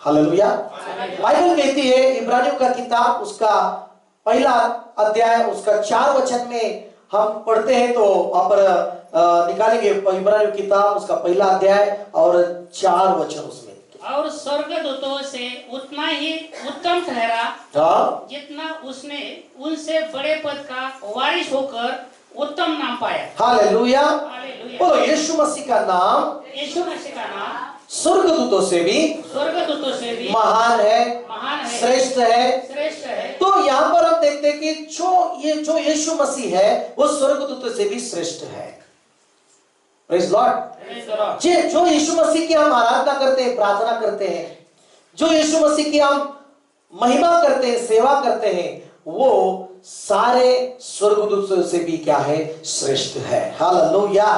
Hallelujah. Bible कहती है इब्रानियों का किताब उसका पहला अध्याय उसका 4 वचन में हम पढ़ते हैं, तो वहां पर निकालेंगे इब्रानियों किताब उसका पहला अध्याय और 4 वचन उसमें। और स्वर्गदूतों से उतना ही उत्तम ठहरा जितना उसने उनसे बड़े पद का वारिस होकर उत्तम नाम पाया। हालेलुया। हालेलुया। बोलो यीशु मसीह का नाम, यीशु मसीह का नाम स्वर्गदूतों से भी महान है, श्रेष्ठ है। तो यहाँ पर हम देखते हैं कि जो यीशु मसीह है वो स्वर्गदूतों से भी श्रेष्ठ है। Praise Lord. जो यीशु मसीह की हम आराधना करते हैं, प्रार्थना करते हैं, जो यीशु मसीह की हम महिमा करते हैं, सेवा करते हैं, वो सारे स्वर्गदूतों से भी क्या है, श्रेष्ठ है। हालेलुया।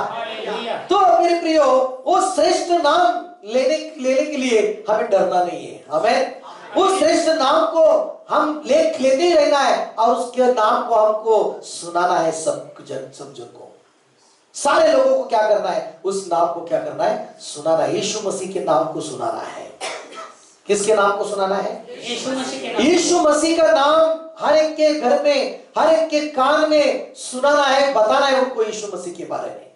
तो मेरे प्रियो, वो श्रेष्ठ नाम लेने के लिए हमें डरना नहीं है। हमें उस श्रेष्ठ नाम को हम लेते ही रहना है और उसके नाम को हमको सुनाना है सब जन को। सारे लोगों को क्या करना है, उस नाम को क्या करना है, सुनाना है। यीशु मसीह के नाम को सुनाना है। किसके नाम को सुनाना है? यीशु मसीह का नाम हर एक के घर में, हर एक के कान में सुनाना है, बताना है उनको यीशु मसीह के बारे में।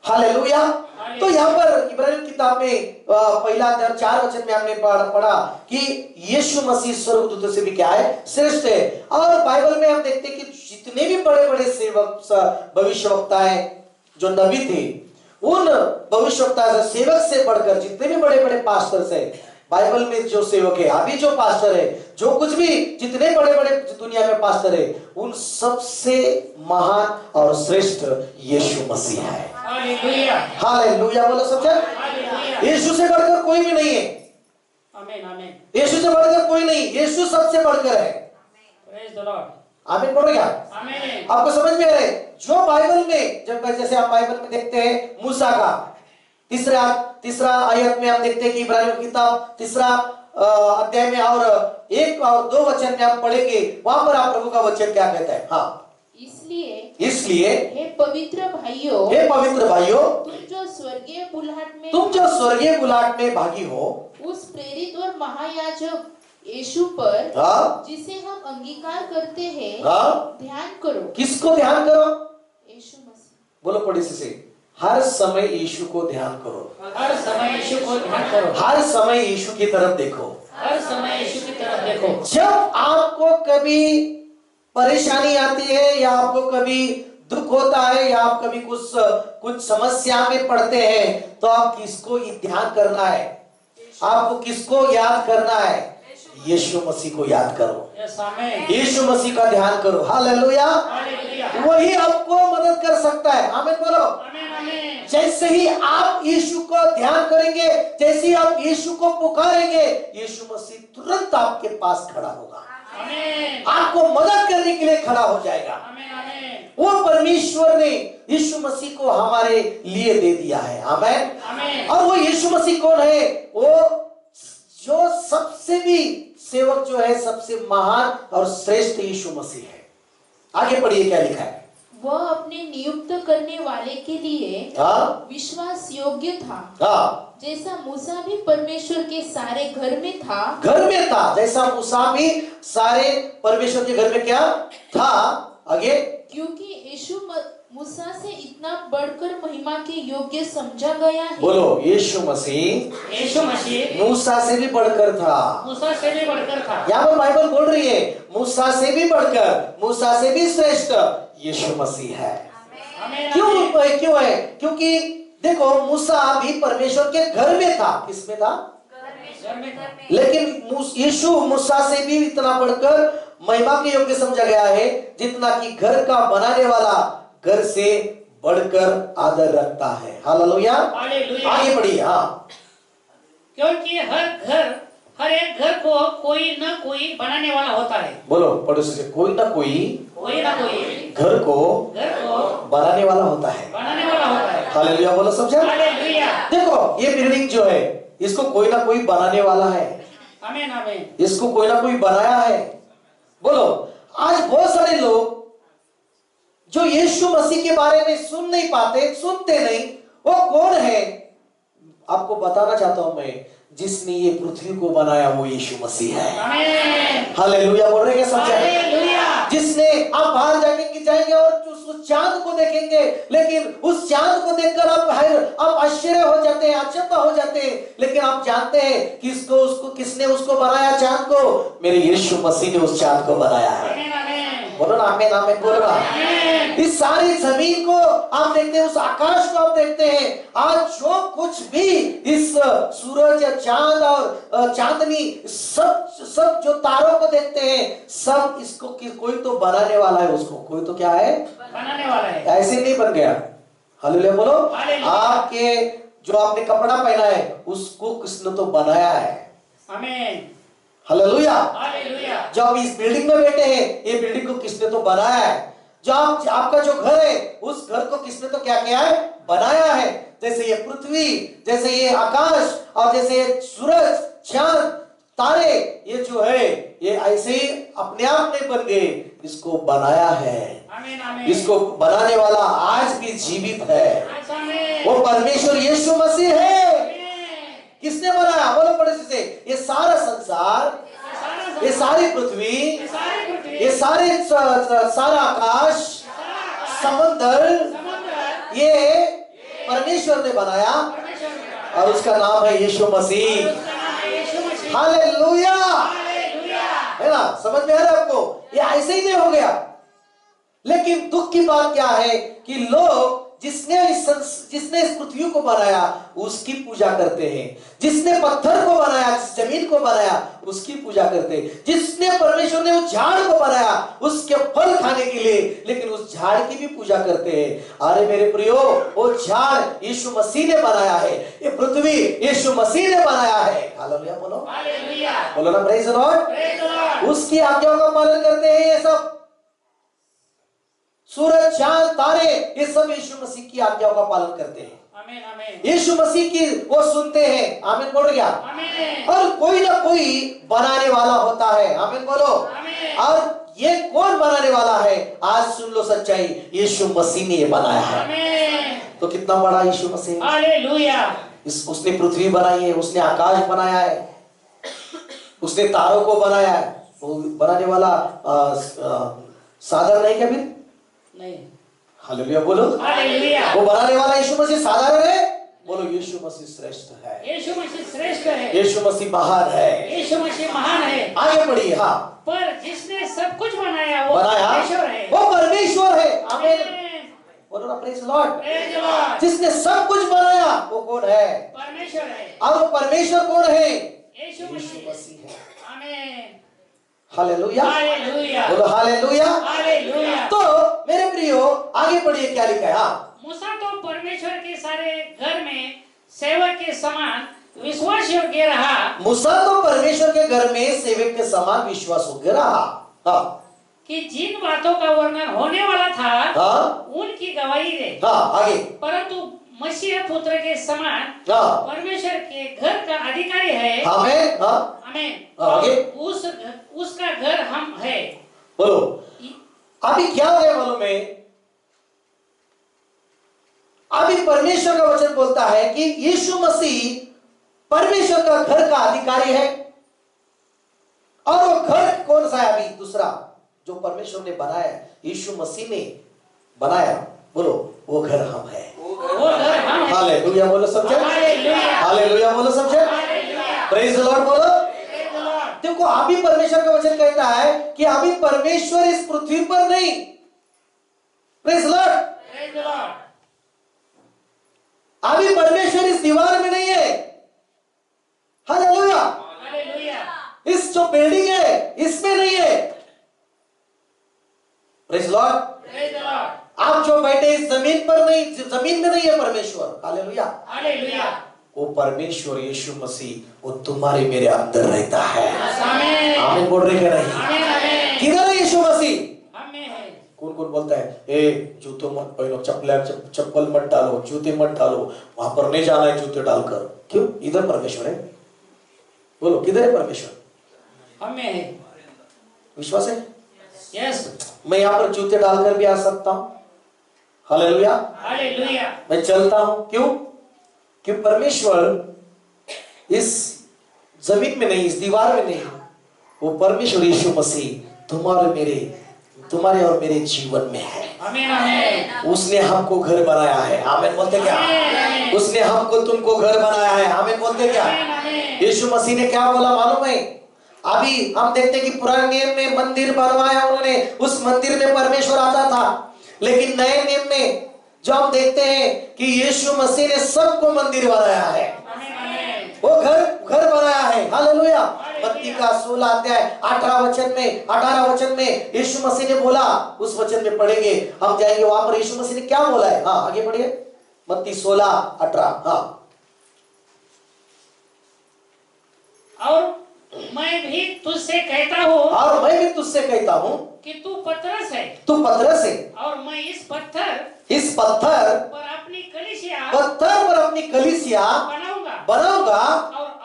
हालेलुया। तो यहाँ पर इब्रानियों किताब में पहला अध्याय 4 वचन में हमने पढ़ा कि यीशु मसीह स्वर्गदूतों से भी क्या है, श्रेष्ठ है। और बाइबल में हम देखते हैं कि जितने भी बड़े बड़े सेवक भविष्यवक्ताएं जो नबी थे, उन भविष्यवक्ता सेवक से बढ़कर जितने भी बड़े बड़े पास्टर्स है बाइबल में, जो सेवक है, अभी जो पास्टर है, जो कुछ भी जितने बड़े बड़े दुनिया में पास्टर है, उन सबसे महान और श्रेष्ठ यीशु मसीह है। हालेलुया। हालेलुया बोलो सबसे। यीशु से बढ़कर कोई भी नहीं है। आमीन आमीन। यीशु से बढ़कर कोई नहीं, यीशु सबसे बढ़कर है। Praise the Lord. आमीन बोलो क्या? आमीन। आपको समझ में आ रहा है? जो बाइबल में, जब जैसे आप बाइबल में देखते हैं मूसा का तीसरा आयत में हम देखते हैं कि इब्रानियों की किताब 3 अध्याय में और 1 और 2 वचन में हम पढ़ेंगे, वहां पर आप प्रभु का वचन क्या कहता है। हाँ, इसलिए हे पवित्र भाइयों, तुम जो स्वर्गीय बुलाहट में भागी हो, उस प्रेरित और महायाजक यीशु पर जिसे हम अंगीकार करते हैं ध्यान करो। किसको ध्यान करो? यीशु मसीह। बोलो पढ़ी से, हर समय यीशु को ध्यान करो। हर समय यीशु को ध्यान करो। हर समय यीशु की तरफ देखो। हर समय यीशु की तरफ देखो। जब आपको कभी परेशानी आती है, या आपको कभी दुख होता है, या आप कभी कुछ समस्या में पड़ते हैं, तो आप किसको ध्यान करना है? आपको किसको याद करना है? यीशु मसीह को याद करो। यीशु मसीह का ध्यान करो। हालेलुया। वही आपको मदद कर सकता है। आमीन बोलो। जैसे ही आप यीशु को ध्यान करेंगे, जैसे ही आप यीशु को पुकारेंगे, यीशु मसीह तुरंत आपके पास खड़ा होगा, आपको मदद करने के लिए खड़ा हो जाएगा। वो परमेश्वर ने यीशु मसीह को हमारे लिए दे दिया है। आमीन। और वो यीशु मसीह कौन है? वो जो सबसे भी सेवक जो है, सबसे महान और श्रेष्ठ यीशु मसीह है। आगे पढ़िए क्या लिखा है। वह अपने नियुक्त करने वाले के लिए विश्वास योग्य था, जैसा मूसा भी परमेश्वर के सारे घर में था। जैसा मूसा भी सारे परमेश्वर के घर में क्या था। आगे, क्योंकि यीशु मूसा से इतना बढ़कर महिमा के योग्य समझा गया है। बोलो, यीशु मसीह मूसा से भी बढ़कर था। यहाँ पर बाइबल बोल रही है मूसा से भी बढ़कर, मूसा से भी श्रेष्ठ यीशु मसीह है। क्यों है? क्योंकि देखो, मूसा भी परमेश्वर के घर में था। किसमें था? लेकिन यीशु मूसा से भी इतना बढ़कर महिमा के योग्य समझा गया है, जितना कि घर का बनाने वाला घर से बढ़कर आदर रखता है। हालेलुया। आगे बढ़िए। हाँ, क्योंकि हर एक घर को कोई न कोई बनाने वाला होता है। बोलो पड़ोसी से, कोई ना कोई घर को बनाने वाला होता है। हालेलुया बोलो समझा। देखो, ये बिल्डिंग जो है, इसको कोई ना कोई बनाने वाला है। आमीन आमीन। इसको कोई ना कोई बनाया है। बोलो, आज बहुत सारे लोग जो यीशु मसीह के बारे में सुनते नहीं, वो कौन है? आपको बताना चाहता हूं मैं, जिसने ये पृथ्वी को बनाया वो यीशु मसीह है। आमीन। हालेलुया बोल रहे हैं सब जन? हालेलुया। जिसने आप बाहर जाएंगे और उस चांद को देखेंगे, लेकिन उस चांद को देखकर आप आश्चर्य हो जाते हैं, अचंभा हो जाते हैं, लेकिन आप जानते हैं कि किसने उसको बनाया चांद को? मेरे यीशु मसीह ने उस चांद को बनाया है। आमीन, आमीन। बोलो ना आमीन, आमीन बोलो ना। इस सारी जमीन को आप देखते हैं, उस आकाश को आप देखते हैं, आज जो कुछ भी इस सूरज चांद और चांदनी सब जो तारों को देखते हैं, सब इसको कोई तो बनाने वाला है, उसको कोई तो क्या है? बनाने वाला है। ऐसे नहीं बन गया। हालेलुया बोलो। हालेलुया। आपके जो आपने कपड़ा पहना है उसको किसने तो बनाया है। आमीन। हालेलुया। हालेलुया। जो आप इस बिल्डिंग में बैठे हैं, ये बिल्डिंग को किसने तो बनाया है। जो आपका जो घर है, उस घर को किसने तो क्या किया है? बनाया है। जैसे ये पृथ्वी, जैसे ये आकाश, और जैसे ये सूरज चांद तारे, ये जो है ये ऐसे ही अपने आप नहीं बन गए, इसको बनाया है। आमीन, आमीन। इसको बनाने वाला आज भी जीवित है। आमीन। वो परमेश्वर यीशु मसीह है। आमीन। किसने बनाया? बोलो पड़ोसी से, ये सारा संसार, ये सारी पृथ्वी, ये सारा आकाश, समंदर, ये परमेश्वर ने बनाया और उसका नाम है यीशु मसीह। हालेलुया। है ना? समझ में आ रहा है आपको? ये ऐसे ही नहीं हो गया। लेकिन दुख की बात क्या है कि लोग जिसने इस पृथ्वी को बनाया उसकी पूजा करते हैं, जिसने पत्थर को बनाया, जमीन को बनाया उसकी पूजा करते हैं, जिसने परमेश्वर ने उस झाड़ को बनाया उसके फल खाने के लिए, लेकिन उस झाड़ की भी पूजा करते हैं। अरे मेरे प्रियो, वो झाड़ यीशु मसीह ने बनाया है, ये पृथ्वी यीशु मसीह ने बनाया है। हालेलुया बोलो। हालेलुया। बोलो ना praise the Lord. Praise the Lord. उसकी आज्ञाओं का पालन करते हैं ये सब। सूरज चांद तारे ये सब यीशु मसीह की आज्ञाओं का पालन करते हैं। आमीन, आमीन। यीशु मसीह की वो सुनते हैं। आमीन बोल गया। आमीन। और कोई ना कोई बनाने वाला होता है। आमीन बोलो। आमीन। और ये कौन बनाने वाला है? आज सुन लो सच्चाई, यीशु मसीह ने ये बनाया है। आमीन। तो कितना बड़ा यीशु मसीह। हालेलुया। उसने पृथ्वी बनाई है, उसने आकाश बनाया है, उसने तारों को बनाया है। वो बनाने वाला साधारण नहीं क्या फिर? नहीं। हालेलुया बोलो। हालेलुया। वो बनाने वाला यीशु मसीह साधारण है? बोलो यीशु मसीह श्रेष्ठ है। यीशु मसीह श्रेष्ठ है। यीशु मसीह महान है। यीशु मसीह महान है। आगे बढ़िए। हाँ, पर जिसने सब कुछ बनाया वो बनाया परमेश्वर है। वो परमेश्वर है। आमीन आमीन। बोलो ना praise the Lord. Praise the Lord. जिसने सब कुछ बनाया वो कौन है? परमेश्वर है। और वो परमेश्वर कौन है? यीशु मसीह। मसीह है। आमीन। हालेलुया। हालेलुया। बोलो हालेलुया। हालेलुया। तो मेरे प्रियो आगे बढ़िए, क्या लिखा है? हाँ, मूसा तो परमेश्वर के सारे घर में सेवक के समान विश्वास योग्य रहा। मूसा तो परमेश्वर के घर में सेवक के समान विश्वास योग्य रहा। हाँ, कि जिन बातों का वर्णन होने वाला था हाँ, उनकी गवाही दे। हाँ, आगे। परंतु मसीह पुत्र के समान हाँ, परमेश्वर के घर का अधिकारी है। आमीन। हाँ, आमीन। आगे। उसका घर हम है। बोलो अभी क्या हो गया मालूम है? अभी परमेश्वर का वचन बोलता है कि यीशु मसीह परमेश्वर का घर का अधिकारी है। और वो घर कौन सा है? अभी दूसरा जो परमेश्वर ने बनाया, यीशु मसीह ने बनाया, बोलो वो घर हम है। वो घर हम है। हालेलुया बोलो सब जन। हालेलुया। हालेलुया बोलो सब जन। हालेलुया। प्रेज़ द लॉर्ड बोलो। Praise the Lord. देखो अभी परमेश्वर का वचन कहता है कि अभी परमेश्वर इस पृथ्वी पर नहीं। Praise the Lord. Praise the Lord. अभी परमेश्वर इस दीवार में नहीं है। हालेलुया। हालेलुया। इस जो बिल्डिंग है इसमें नहीं है। Praise the Lord. Praise the Lord. आप जो बैठे इस जमीन पर नहीं, जमीन में नहीं है परमेश्वर। हालेलुया। हालेलुया। वो परमेश्वर यीशु मसीह वो तुम्हारे मेरे अंदर रहता है। आमीन। आमीन बोल रहे हैं नहीं? आमीन। आमीन। किधर है यीशु मसीह? हमें है। कौन कौन बोलता है जूतों मत पहनो, चप्पल मत डालो, जूते मत डालो, वहां पर नहीं जाना है जूते डालकर। क्यों? इधर परमेश्वर है। बोलो किधर है परमेश्वर? हमें है। विश्वास है? यस। मैं यहाँ पर जूते डालकर भी आ सकता हूँ। हालेलुया। हालेलुया। मैं चलता हूं। क्यों? कि परमेश्वर इस जमीन में नहीं, इस दीवार में नहीं, वो परमेश्वर यीशु मसीह तुम्हारे और मेरे जीवन में है। आमीन आमीन। उसने हमको घर बनाया है। आमीन बोलते क्या? उसने हमको तुमको घर बनाया है। आमीन बोलते क्या? यीशु मसीह ने क्या बोला मालूम है? अभी हम देखते कि पुराने नियम में मंदिर बनवाया उन्होंने, उस मंदिर में परमेश्वर आता था। लेकिन नए नियम में जो हम देखते हैं कि यीशु मसीह ने सबको मंदिर बनाया है, वो घर बनाया है। हालेलुया। मत्ती का 16 अध्याय 18 वचन में यीशु मसीह ने बोला, उस वचन में पढ़ेंगे, हम जाएंगे वहां पर यीशु मसीह ने क्या बोला है। हाँ आगे पढ़िए, मत्ती 16:18। हाँ, और मैं भी तुझसे कहता हूँ कि तू पतरस है, और मैं इस पत्थर पर अपनी कलीसिया बनाऊंगा, और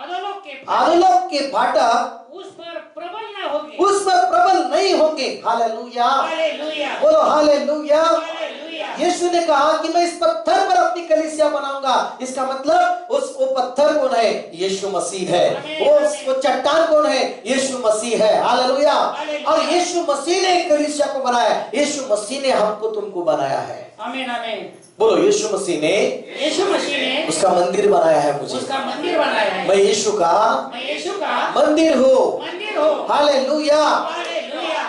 अधोलोक के फाटक उस पर प्रबल न होंगे। उस पर प्रबल नहीं होंगे। हालेलुया, हालेलुया, बोलो हालेलुया। हालेलुया। यीशु ने कहा कि मैं इस पत्थर पर अपनी कलीसिया बनाऊंगा। इसका मतलब वो पत्थर कौन है? यीशु मसीह है। वो चट्टान कौन है? यीशु मसीह है। हालेलुया। और यीशु मसीह ने एक कलीसिया को बनाया। यीशु मसीह ने हमको तुमको बनाया है। आमीन आमीन। बोलो यीशु मसीह ने उसका मंदिर बनाया है मुझे। मैं यीशु का मंदिर हूँ। हालेलुया।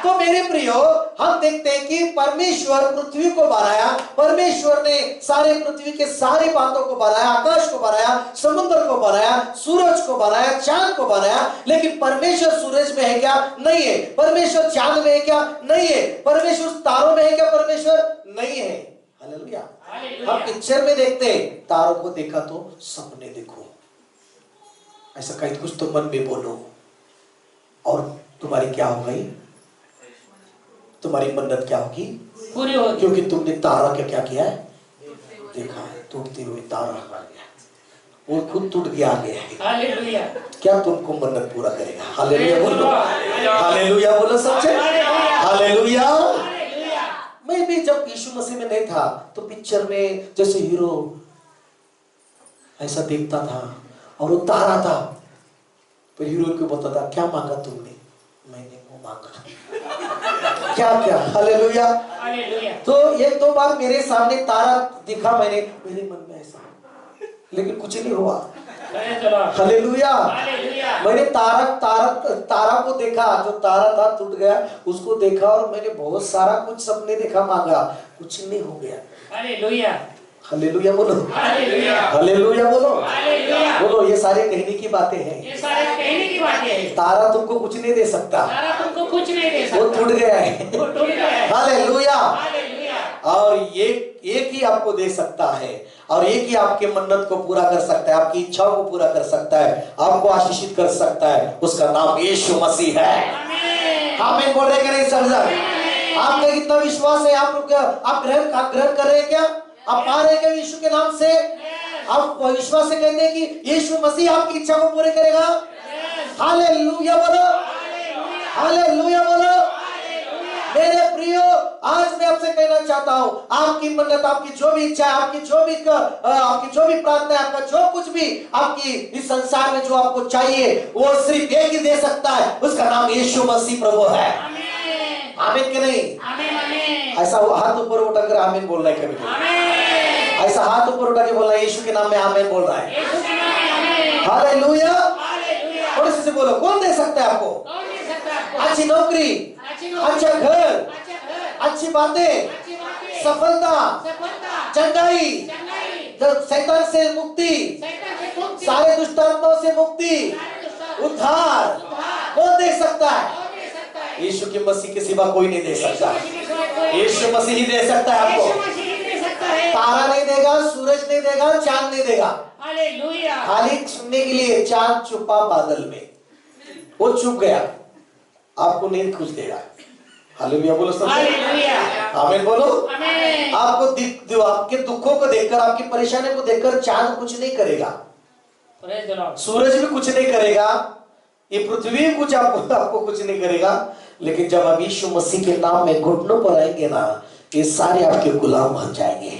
तो मेरे प्रियो, हम देखते हैं कि परमेश्वर पृथ्वी को बनाया। परमेश्वर ने सारे पृथ्वी के सारी बातों को बनाया, आकाश को बनाया, समुद्र को बनाया, सूरज को बनाया, चांद को बनाया। लेकिन परमेश्वर सूरज में है क्या? नहीं है। परमेश्वर चांद में है क्या? नहीं है। परमेश्वर तारों में है क्या? परमेश्वर नहीं है। हालेलुया। हम पिक्चर में देखते हैं, तारों को देखा तो सपने देखो, ऐसा कहीं कुछ तो मन में बोलो, और तुम्हारी क्या हो गई? तुम्हारी मन्नत क्या होगी? पूरी होगी। क्योंकि तुमने तारा क्या किया है? देखा है, टूटते हुए तारा, वो खुद टूट गया आगे। हालेलुया। क्या तुमको मन्नत पूरा करेगा? हालेलुया बोलो, हालेलुया बोलो सबसे, हालेलुया। मैं भी जब यीशु मसीह में नहीं था तो पिक्चर में जैसे हीरो ऐसा देखता था, और वो तारा था, तो हीरो को बोलता था क्या मांगा तुमने? मैंने वो मांगा। क्या? हालेलुया। तो एक दो बार मेरे सामने तारा दिखा, मेरे मन में ऐसा, लेकिन कुछ नहीं हुआ। हालेलुया। मैंने तारा को देखा, जो तारा था टूट गया, उसको देखा, और मैंने बहुत सारा कुछ सपने देखा, मांगा, कुछ नहीं हो गया। हालेलुया। हालेलुया बोलो, हालेलुया बोलो। ये सारे कहने की बातें हैं। तारा तुमको कुछ नहीं दे सकता, वो टूट गया है। हालेलुया। और एक ही आपको दे सकता है, और एक ही आपके मन्नत को पूरा कर सकता है, आपकी इच्छाओं को पूरा कर सकता है, आपको आशीषित कर सकता है। उसका नाम यीशु मसीह है। आमीन बोल रहे कि नहीं समझा? आपका कितना विश्वास है? आप ग्रहण कर रहे हैं क्या? आप पा रहे हैं क्या यीशु के नाम से? आप विश्वास से कहते हैं कि यीशु मसीह आपकी इच्छा को पूरे करेगा। हालेलुया बोलो, हालेलुया बोलो। मेरे प्रियो, आज मैं आपसे कहना चाहता हूँ, आपकी मन्नत, आपकी जो भी इच्छा है, आपकी जो भी प्रार्थना है, आपका जो कुछ भी आपकी इस संसार में जो आपको चाहिए, वो सिर्फ एक ही दे सकता है। उसका नाम यीशु मसीह प्रभु है। आमीन कि नहीं? ऐसा हाथ ऊपर उठा कर आमीन बोल रहा है कभी? ऐसा हाथ ऊपर उठा के बोल रहा है यीशु के नाम में आमीन बोल रहा है। हालेलुया। और इससे बोलो, कौन दे सकता है आपको? अच्छी नौकरी, अच्छा घर, अच्छी बातें, सफलता, चंगाई, शैतान से मुक्ति, सारे दुष्टात्माओं से मुक्ति, उद्धार, कौन दे सकता है? यीशु के मसीह के सिवा कोई नहीं दे सकता। यीशु मसीह ही दे सकता है आपको। तारा नहीं देगा, सूरज नहीं देगा, चांद नहीं देगा। खाली सुनने के लिए चांद छुपा बादल में, वो छुप गया, आपको नहीं खुश देगा। हालेलुया बोलो सब। आमीन बोलो। आपको आपके दुखों को देखकर, आपकी परेशानियों को देखकर चांद कुछ नहीं करेगा, सूरज भी कुछ नहीं करेगा, ये पृथ्वी कुछ आपको कुछ नहीं करेगा। लेकिन जब आप यीशु मसीह के नाम में घुटनों पर आएंगे ना, ये सारे आपके गुलाम बन जाएंगे।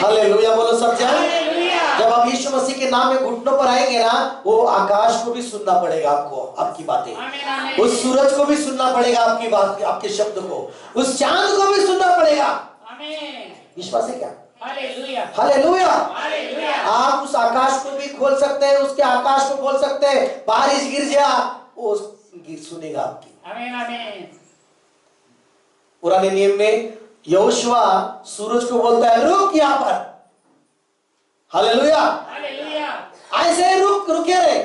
हालेलुया बोलो सब। जब आप आप यीशु मसीह के नाम में घुटनों पर आएंगे ना, वो आकाश को भी सुनना पड़ेगा आपको, आपकी बातें। उस सूरज को भी सुनना पड़ेगा आपकी बात, आपके शब्द को। उस चांद को भी सुनना पड़ेगा। विश्वास है क्या? Hallelujah, hallelujah. हालेलुया। आप उस आकाश को भी खोल सकते हैं, उसके आकाश को खोल सकते हैं, बारिश गिर जाए वो सुनेगा आपकी। आमीन, आमीन। पुराने नियम में यहोशुआ सूरज को बोलता है रुक यहाँ पर। Hallelujah, hallelujah. ऐसे रुके रहे।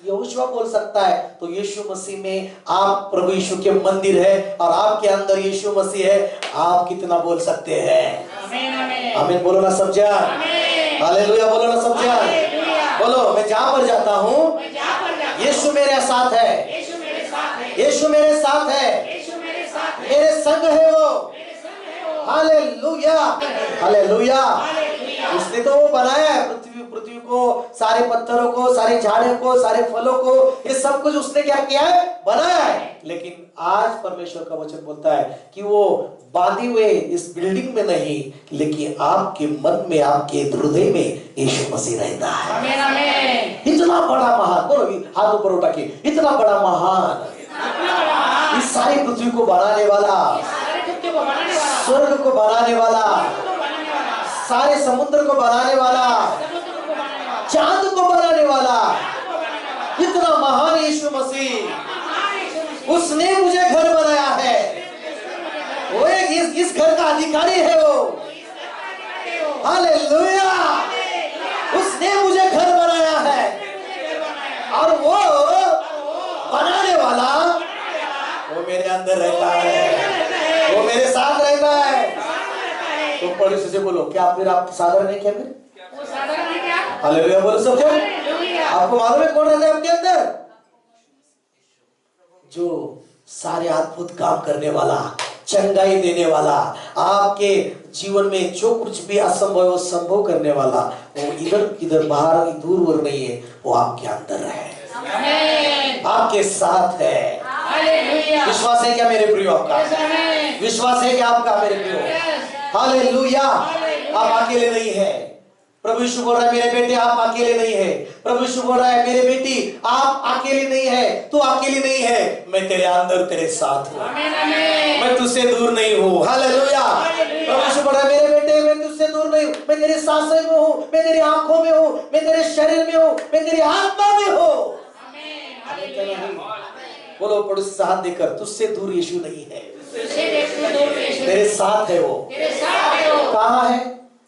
यहोशुआ बोल सकता है तो यीशु मसीह में आप प्रभु यीशु के मंदिर है और आपके अंदर यीशु मसीह है, आप कितना बोल सकते हैं? आमीन, आमीन। आमीन बोलो ना सब जन। आमीन। हालेलुया बोलो ना सब जन। हालेलुया। बोलो मैं जहां पर जाता हूँ मैं जहाँ पर जाता हूँ, यीशु मेरे साथ है, यीशु मेरे साथ है, यीशु मेरे साथ है, यीशु मेरे साथ है, मेरे संग है वो। मेरे संग है वो। Hallelujah, hallelujah. हालेलुया। उसने तो वो बनाया है पृथ्वी को, सारे पत्थरों को, सारे झाड़ों को, सारे फलों को, ये सब कुछ उसने क्या किया है? बनाया है। लेकिन आज परमेश्वर का वचन बोलता है कि वो बांधे हुए इस बिल्डिंग में नहीं, लेकिन आपके मन में, आपके हृदय में यीशु मसीह रहता है। आमीन, आमीन। इतना बड़ा महान, बोलो हाथ ऊपर उठा के, इतना बड़ा महान, इस सारी पृथ्वी को बनाने वाला, सारे पृथ्वी को बनाने वाला, स्वर्ग को बनाने वाला, बनाने वाला, सारे समुद्र को बनाने वाला, समुद्र को बनाने वाला, चांद को बनाने वाला, बनाने वाला, इतना महान यीशु मसीह, महान यीशु मसीह। उसने मुझे घर बनाया है। वो एक इस घर का अधिकारी है वो। हालेलुया। उसने मुझे घर बनाया है और वो बनाने वाला वो मेरे अंदर रहता है, वो मेरे साथ रहता है। तो पड़ोसी से बोलो क्या फिर आप साधारण है क्या? फिर वो साधारण है क्या? हालेलुया बोलो सब जन। हालेलुया। आपको मालूम है कौन रहता है आपके अंदर? जो सारे अद्भुत काम करने वाला, चंगाई देने वाला, आपके जीवन में जो कुछ भी असंभव है वो संभव करने वाला, वो इधर बाहर दूर और नहीं है, वो आपके अंदर है, आमीन। आपके साथ है। हालेलुया। विश्वास है क्या मेरे प्रियो आपका? यस, आमीन। विश्वास है क्या आपका मेरे प्रियो? यस। हालेलुया। आप अकेले नहीं है। प्रभु यीशु बोल रहा है मेरे बेटे आप अकेले नहीं है। प्रभु यीशु बोल रहा है मेरे बेटी आप अकेले नहीं है, तू अकेली नहीं है, मैं तेरे अंदर तेरे साथ हूँ, आमीन, आमीन। मैं तुझसे दूर नहीं हूँ। हालेलुया। प्रभु यीशु बोल रहा है मेरे बेटे मैं तुझसे दूर नहीं हूँ, मैं तेरे सांसें में हूँ, मैं तेरी आंखों में हूँ, मैं तेरे शरीर में हूँ, मैं तेरी आत्मा में हूँ। आमीन। हालेलुया। बोलो पड़ोसी से हाथ देकर, तुझसे दूर यीशु नहीं है, तुझसे देखने दूर यीशु तेरे साथ है वो। तेरे साथ है वो। कहाँ है?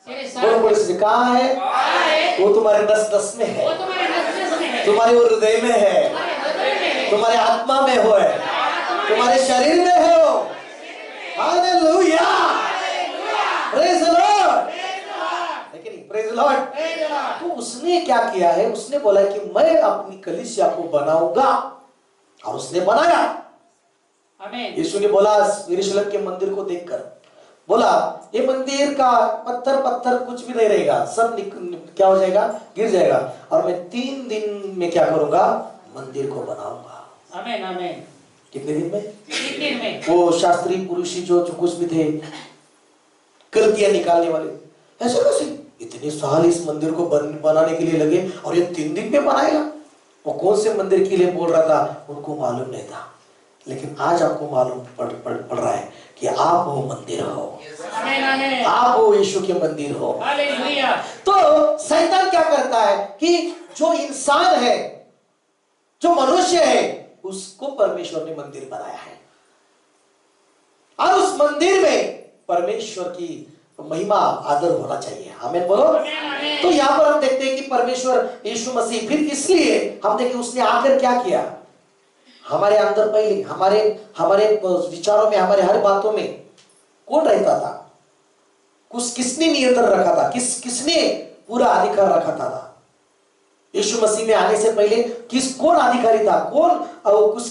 तेरे साथ बोलो पड़ोसी से कहाँ है? कहाँ है? वो तुम्हारे नस में है, वो तुम्हारे नस में है, तुम्हारे हृदय में है, तुम्हारे हृदय में है, तुम्हारे आत्मा में हो है, तुम्हारे शरीर में है वो। हालेलुया। Praise the Lord. लेकिन प्रेज द लॉर्ड। तो उसने क्या किया है? उसने बोला कि मैं अपनी कलीसिया को बनाऊंगा और उसने बनाया। आमीन। यीशु ने बोला यरूशलेम के मंदिर को देखकर बोला ये मंदिर का पत्थर कुछ भी नहीं रहेगा, सब क्या हो जाएगा? गिर जाएगा, और मैं 3 दिन में क्या करूंगा? मंदिर को बनाऊंगा। आमीन, आमीन। कितने दिन में? 3 दिन में। वो शास्त्री पुरुषी जो कुछ भी थे, गलतियां निकालने वाले, ऐसे कैसे इतने साल इस मंदिर को बनाने के लिए लगे और ये 3 दिन में बनाएगा? वो कौन से मंदिर के लिए बोल रहा था उनको मालूम नहीं था, लेकिन आज आपको मालूम पड़ रहा है कि आप वो मंदिर हो। आमीन, आमीन। आप वो यीशु के मंदिर हो। हालेलुया। तो शैतान क्या करता है कि जो इंसान है, जो मनुष्य है, उसको परमेश्वर ने मंदिर बनाया है और उस मंदिर में परमेश्वर की महिमा आदर होना चाहिए। हमें बोलो। तो यहाँ पर हम देखते हैं कि परमेश्वर यीशु मसीह फिर इसलिए हम देखें उसने आकर क्या किया हमारे अंदर, पहले हमारे विचारों में, हमारे हर बातों में कौन रहता था? किसने नियंत्रण रखा था? किसने पूरा अधिकार रखा था? यीशु मसीह में आने से पहले कौन अधिकारी था?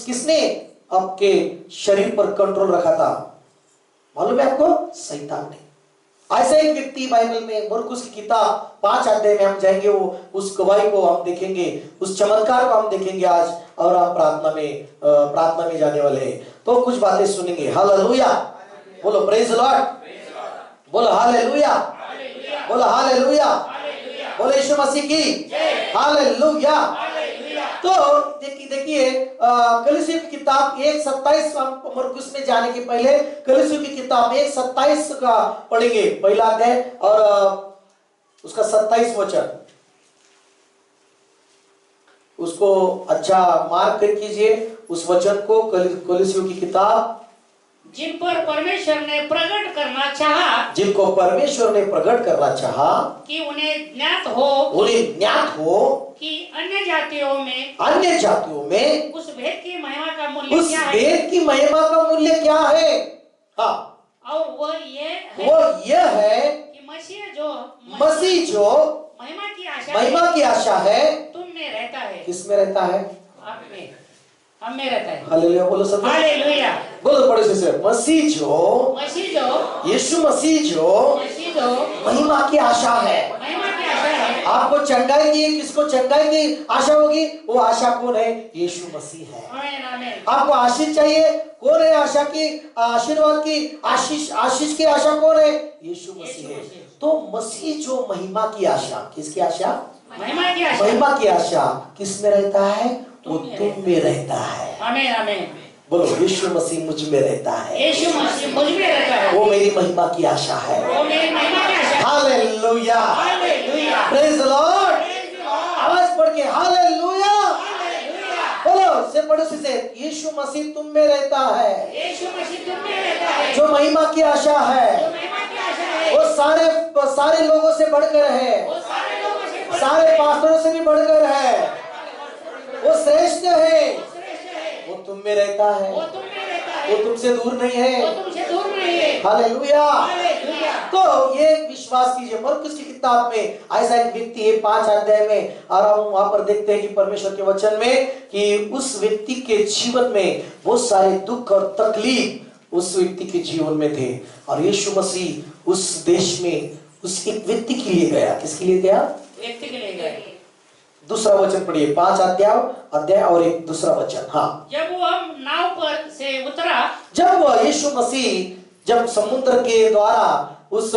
किसने आपके शरीर पर कंट्रोल रखा था? मालूम है आपको? शैतान ने। ऐसा एक व्यक्ति बाइबल में मरकुस की किताब 5 अध्याय में हम जाएंगे, वो उस गवाही को हम देखेंगे, उस चमत्कार को हम देखेंगे आज, और हम प्रार्थना में जाने वाले हैं तो कुछ बातें सुनेंगे। हालेलुया। बोलो प्रेज द लॉर्ड। बोलो हालेलुया। बोलो हालेलुया। बोले यीशु मसीह की हालेलुया। तो देखिए कलीसियों की किताब 1:27 मरकुस में जाने के पहले कलीसियों की किताब 1:27 का पढ़ेंगे, पहला अध्याय और उसका 27 वचन। उसको अच्छा मार्क कीजिए उस वचन को, कलीसियों की किताब। जिन पर परमेश्वर ने प्रकट करना चाहा, जिनको परमेश्वर ने प्रकट करना चाहा कि उन्हें ज्ञात हो कि अन्य जातियों में उस भेद की महिमा का मूल्य उस क्या है, भेद की महिमा का मूल्य क्या है। हाँ, और वो ये है कि मसीह जो महिमा की आशा है तुम में रहता है। किस में रहता है? आप में, हम में रहता है। हालेलुया बोलो सब। हालेलुया बोलो पड़ोसी से, मसीह जो यीशु मसीह जो महिमा की आशा है। आपको चंगाई की, किसको चंगाई की आशा होगी? वो आशा कौन है? यीशु मसीह है। आपको आशीष चाहिए, कौन है आशा की, आशीर्वाद की, आशीष की आशा कौन है? यीशु मसीह है। तो मसीह जो महिमा की आशा, किसकी आशा? महिमा की आशा किस में रहता है? वो तुम में रहता है। आमीन आमीन। बोलो यीशु मसीह मुझ में रहता है। यीशु मसीह मुझ में रहता है। वो मेरी महिमा की आशा है। वो मेरी महिमा की आशा है। Hallelujah, hallelujah, praise the Lord. आवाज पढ़ के हालेलुया बोलो से पड़ोसी से, यीशु मसीह तुम में रहता है। यीशु मसीह तुम में रहता है। जो महिमा की आशा है वो सारे लोगों से बढ़कर है, सारे पास्टरों से भी बढ़कर है, वो श्रेष्ठ है, वो तुम में रहता है, वो तुमसे दूर नहीं है। हालेलुया। तो ये विश्वास कीजिए, मरकुस की किताब में ऐसा एक व्यक्ति है 5 अध्याय में, और हम वहां पर देखते हैं कि परमेश्वर के वचन में कि उस व्यक्ति के जीवन में बहुत सारे दुख और तकलीफ उस व्यक्ति के जीवन में थे, और यीशु मसीह उस देश में उस एक व्यक्ति के लिए गया। किसके लिए गया? व्यक्ति के लिए गया। दूसरा वचन पढ़िए, 5 अध्याय और एक दूसरा वचन। हाँ, जब वो हम नाव पर से उतरा, जब यीशु मसीह जब समुद्र के द्वारा उस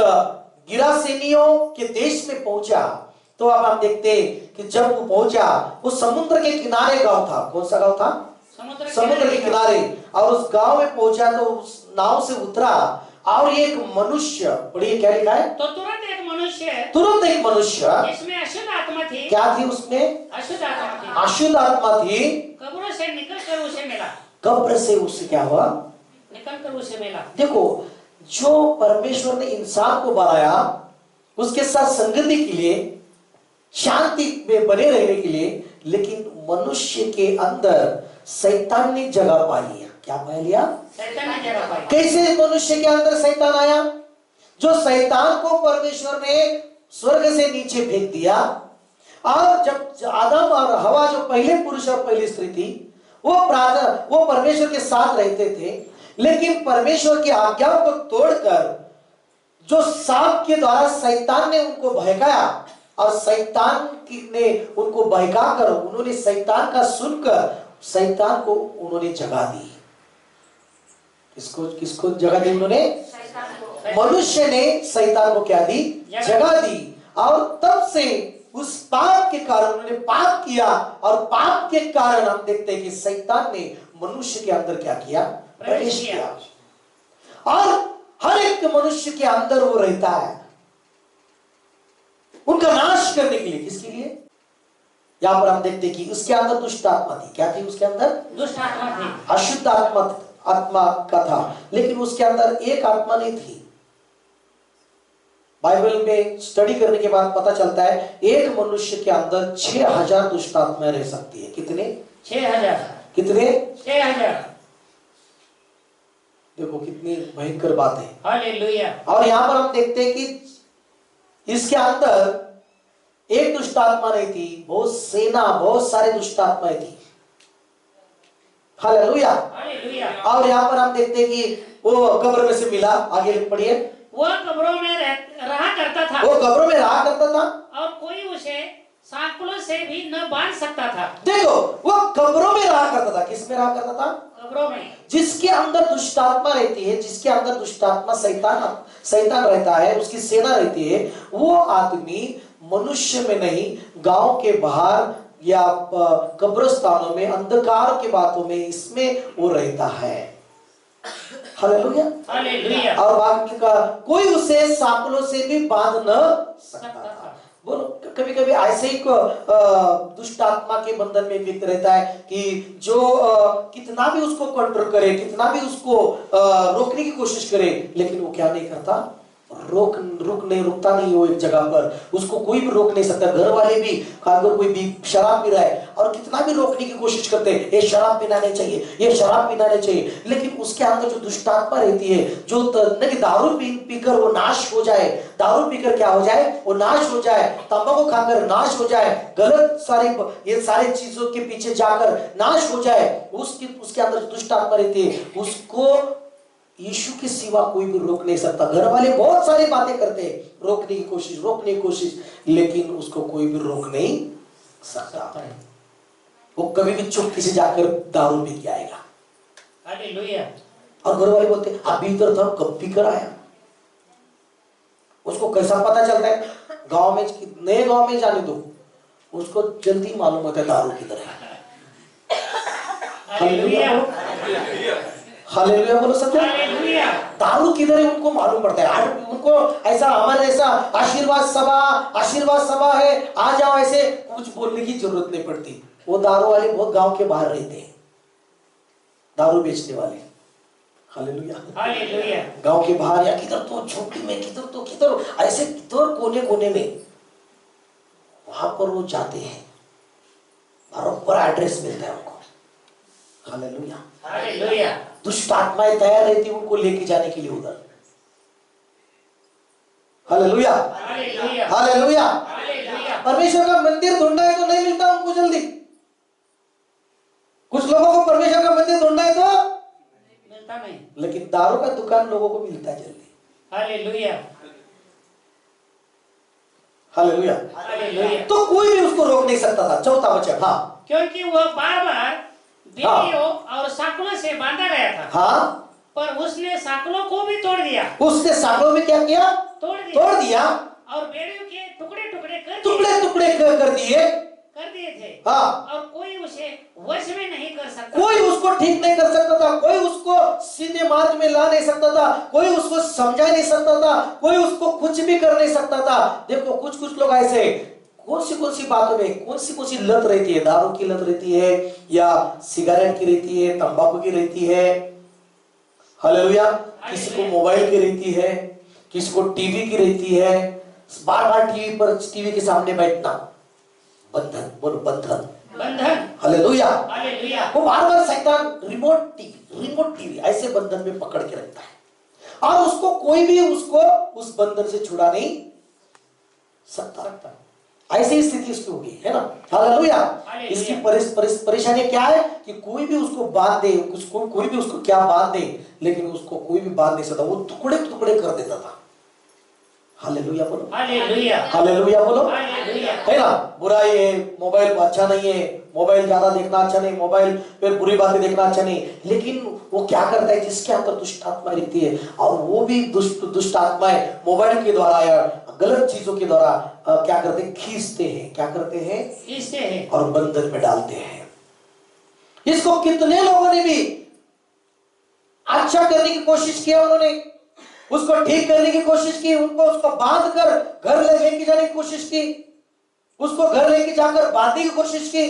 गिरासेनियों के देश में पहुंचा, तो अब आप देखते हैं कि जब वो पहुंचा उस समुद्र के किनारे गांव था। कौन सा गांव था? समुद्र के किनारे। और उस गांव में पहुंचा तो उस नाव से उतरा, और एक मनुष्य, पढ़िए क्या लिखा है? तो तुरंत एक मनुष्य जिसमें अशुद्ध आत्मा थी। क्या थी उसमें? अशुद्ध आत्मा थी। अशुद्ध आत्मा थी। कब्र से निकलकर उसे मिला। कब्र से उससे क्या हुआ? निकलकर उसे मिला। देखो, जो परमेश्वर ने इंसान को बनाया उसके साथ संगति के लिए, शांति में बने रहने के लिए, लेकिन मनुष्य के अंदर शैतान ने जगह पा लिया। क्या पा लिया? शैतान ने जगह पाई। कैसे मनुष्य के अंदर शैतान आया? जो शैतान को परमेश्वर ने स्वर्ग से नीचे फेंक दिया, और जब आदम और हवा जो पहले पुरुष और पहली स्त्री थी, वो परमेश्वर के साथ रहते थे, लेकिन परमेश्वर की आज्ञाओं को तोड़कर जो सांप के द्वारा शैतान ने उनको बहकाया, और शैतान ने उनको बहकाकर उन्होंने शैतान का सुनकर शैतान को उन्होंने जगा दी। किसको जगह दी? उन्होंने, मनुष्य ने शैतान को क्या दी? जगह दी। और तब से उस पाप के कारण उन्होंने पाप किया, और पाप के कारण हम देखते हैं कि शैतान ने मनुष्य के अंदर क्या किया? प्रवेश किया। और हर एक मनुष्य के अंदर वो रहता है, उनका नाश करने के लिए। किसके लिए? यहां पर हम देखते हैं कि उसके अंदर दुष्ट आत्मा थी। क्या थी उसके अंदर? दुष्ट आत्मा थी। अशुद्ध आत्मा का था, लेकिन उसके अंदर एक आत्मा नहीं थी। बाइबल में स्टडी करने के बाद पता चलता है एक मनुष्य के अंदर 6000 दुष्ट आत्माएं रह सकती है। कितने? 6000। कितने? 6000। देखो कितनी भयंकर बात है। हालेलुया। और यहाँ पर हम देखते हैं कि इसके अंदर एक दुष्ट आत्मा नहीं थी, बहुत सारे दुष्ट आत्माएं थी। हालेलुया। और यहाँ पर हम देखते हैं कि वो कब्र में से मिला। आगे पढ़िए। वो कब्रों में रहा करता था। वो कब्रों में रहा करता था, और कोई उसे सांकलों से भी न बांध सकता था। देखो, वो कब्रों में रहा करता था। किस में रहा करता था? कब्रों में। जिसके अंदर दुष्ट आत्मा रहती है, जिसके अंदर दुष्ट आत्मा शैतान रहता है, उसकी सेना रहती है, वो आदमी मनुष्य में नहीं, गांव के बाहर या कब्रिस्तानों में, अंधकार के बातों में, इसमें वो रहता है। Hallelujah, hallelujah. और बाकी का कोई उसे सांपलों से भी बांध न सकता था। बोलो, कभी कभी ऐसे ही दुष्ट आत्मा के बंधन में व्यक्ति रहता है कि जो कितना भी उसको कंट्रोल करे, कितना भी उसको रोकने की कोशिश करे, लेकिन वो क्या नहीं करता, रुकता नहीं वो एक जगह पर, उसको कोई भी रोक नहीं सकता। घर वाले भी, अगर कोई भी शराब पी रहा है और कितना भी रोकने की कोशिश करते हैं, ये शराब पीना नहीं चाहिए, ये शराब पीना नहीं चाहिए, लेकिन उसके अंदर जो दुष्ट आत्मा रहती है, जो नहीं, दारू पीकर वो नाश हो जाए, दारू पीकर क्या हो जाए, वो नाश हो जाए, तंबाकू खाकर नाश हो जाए, गलत ये सारे चीजों के पीछे जाकर नाश हो जाए, उसके अंदर जो दुष्ट आत्मा रहती है, उसको यीशु के सिवा कोई भी रोक नहीं सकता। घर वाले बहुत सारी बातें करते हैं, रोकने की कोशिश, लेकिन उसको कोई भी रोक नहीं सकता। वो कभी भी चुपके से जाकर दारू पी के आएगा। हालेलुया। और घर वाले बोलते अभी इधर था, कब पी कर आया। उसको कैसा पता चलता है, गांव में, नए गांव में जाने दो, उसको जल्दी मालूम होता है दारू किधर है। हालेलुया, हालेलुया बोलो सब। दारू किधर है उनको मालूम पड़ता है। उनको ऐसा, हमारे जैसा आशीर्वाद सभा है, आ जाओ, ऐसे कुछ बोलने की जरूरत नहीं पड़ती। वो दारू वाले बहुत गांव के बाहर रहते हैं, दारू बेचने वाले। Hallelujah, hallelujah. गांव के बाहर या किधर तो झोपड़ी में, किधर ऐसे, किधर कोने में, वहां पर वो जाते हैं, बराबर एड्रेस मिलता है उनको। Hallelujah, hallelujah. दुष्ट आत्माएं तैयार रहती है उनको लेके जाने के लिए उधर। Hallelujah, hallelujah. हालेलुया। हालेलुया। परमेश्वर का मंदिर ढूंढना है तो नहीं मिलता उनको जल्दी। कुछ लोगों को परमेश्वर का मंदिर ढूंढना है तो मिलता नहीं, लेकिन दारू का दुकान लोगों को मिलता है जल्दी। हालेलुया। Hallelujah, hallelujah. तो कोई भी उसको रोक नहीं सकता था। चौथा वचन, हाँ, क्योंकि वह बार-बार बेड़ियों और साँकलों से बांधा गया था। हाँ, पर उसने साँकलों को भी तोड़ दिया। उसने साँकलों में क्या किया, तोड़ दिया और बेड़ियों के टुकड़े कर दिए थे। हाँ, और कोई उसे वश में नहीं कर सकता, कोई उसको ठीक नहीं कर सकता था, कोई उसको सीधे मार्ग में ला नहीं सकता था, कोई उसको समझा नहीं सकता था, कोई उसको कुछ भी कर नहीं सकता था। देखो, कुछ लोग ऐसे कौन सी बातों में कौन सी लत रहती है, दारू की लत रहती है, या सिगरेट की रहती है, तंबाकू की रहती है। हालेलुया, किसी को मोबाइल की रहती है, किसी को टीवी की रहती है, बार टीवी के सामने बैठना, बंधन, बोलो बंधन। Hallelujah, hallelujah. वो बार शैतान रिमोट टीवी ऐसे बंधन में पकड़ के रखता है, और उसको कोई भी उसको उस बंधन से छुड़ा नहीं सकता। ऐसी स्थिति उसकी होगी, है ना। हालेलुया। इसकी परेशानी क्या है कि कोई भी उसको बांध दे, कोई भी उसको क्या बांध दे, लेकिन उसको कोई भी बांध नहीं सकता। वो टुकड़े कर देता था। हालेलुया बोलो, हालेलुया। हालेलुया बोलो, हालेलुया। है ना। बुराई है, मोबाइल अच्छा नहीं है, मोबाइल ज्यादा देखना अच्छा नहीं, मोबाइल पे बुरी बातें देखना अच्छा नहीं, लेकिन वो क्या करता है, जिसके अंदर दुष्ट आत्मा रहती है, और वो भी दुष्ट आत्माएं मोबाइल के द्वारा या गलत चीजों के द्वारा क्या करते हैं, खींचते हैं और बंधन में डालते हैं। इसको कितने लोगों ने भी अच्छा करने की कोशिश किया, उन्होंने उसको ठीक करने की कोशिश की, उसको बांध कर घर लेके जाने की कोशिश की, उसको घर लेके जाकर बांधने की कोशिश की,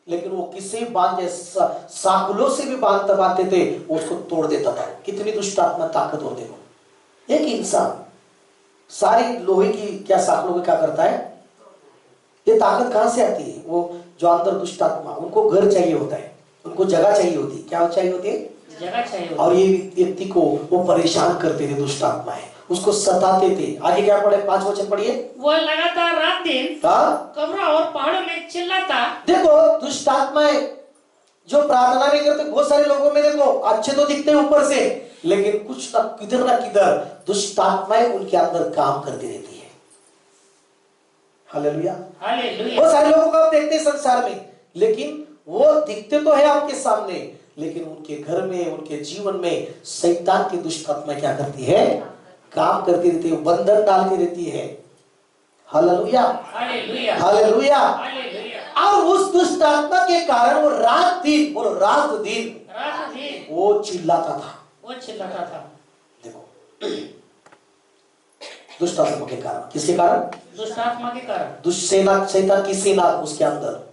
लेकिन वो किसी बांध साकुलों से भी बांधते थे, उसको तोड़ देता था। कितनी दुष्ट आत्मा ताकत होती है। एक इंसान सारी लोहे की क्या साकुलों को क्या करता है, ये ताकत कहां से आती है। वो जो अंदर दुष्ट आत्मा, उनको घर चाहिए होता है, उनको जगह चाहिए होती है। क्या चाहिए होती है, जगह चाहिए। और ये व्यक्ति को वो परेशान करते थे, दुष्ट आत्माएं उसको सताते थे। आगे क्या पढ़े, 5 वचन पढ़िए। वो लगातार रात दिन कब्रों और पहाड़ों में चिल्लाता। देखो, दुष्ट आत्माएं जो प्रार्थना नहीं करते, बहुत सारे लोगों में देखो अच्छे तो दिखते हैं ऊपर से, लेकिन कुछ ना किधर दुष्ट आत्माएं उनके अंदर काम करती रहती है। Hallelujah, hallelujah. बहुत सारे लोगों को आप देखते हैं संसार में, लेकिन वो दिखते तो है आपके सामने, लेकिन उनके घर में, उनके जीवन में शैतान की दुष्ट आत्मा क्या करती है? काम करती रहती है, बंधन डालती रहती है। Hallelujah, hallelujah, hallelujah. हालेलुया। और उस दुष्ट आत्मा के कारण वो रात दिन, बोलो रात दिन, वो चिल्लाता था, वो चिल्लाता था। देखो दुष्ट आत्मा के कारण, किसके कारण? दुष्ट आत्मा के कारण, दुष्ट सेना, शैतान की सेना उसके अंदर।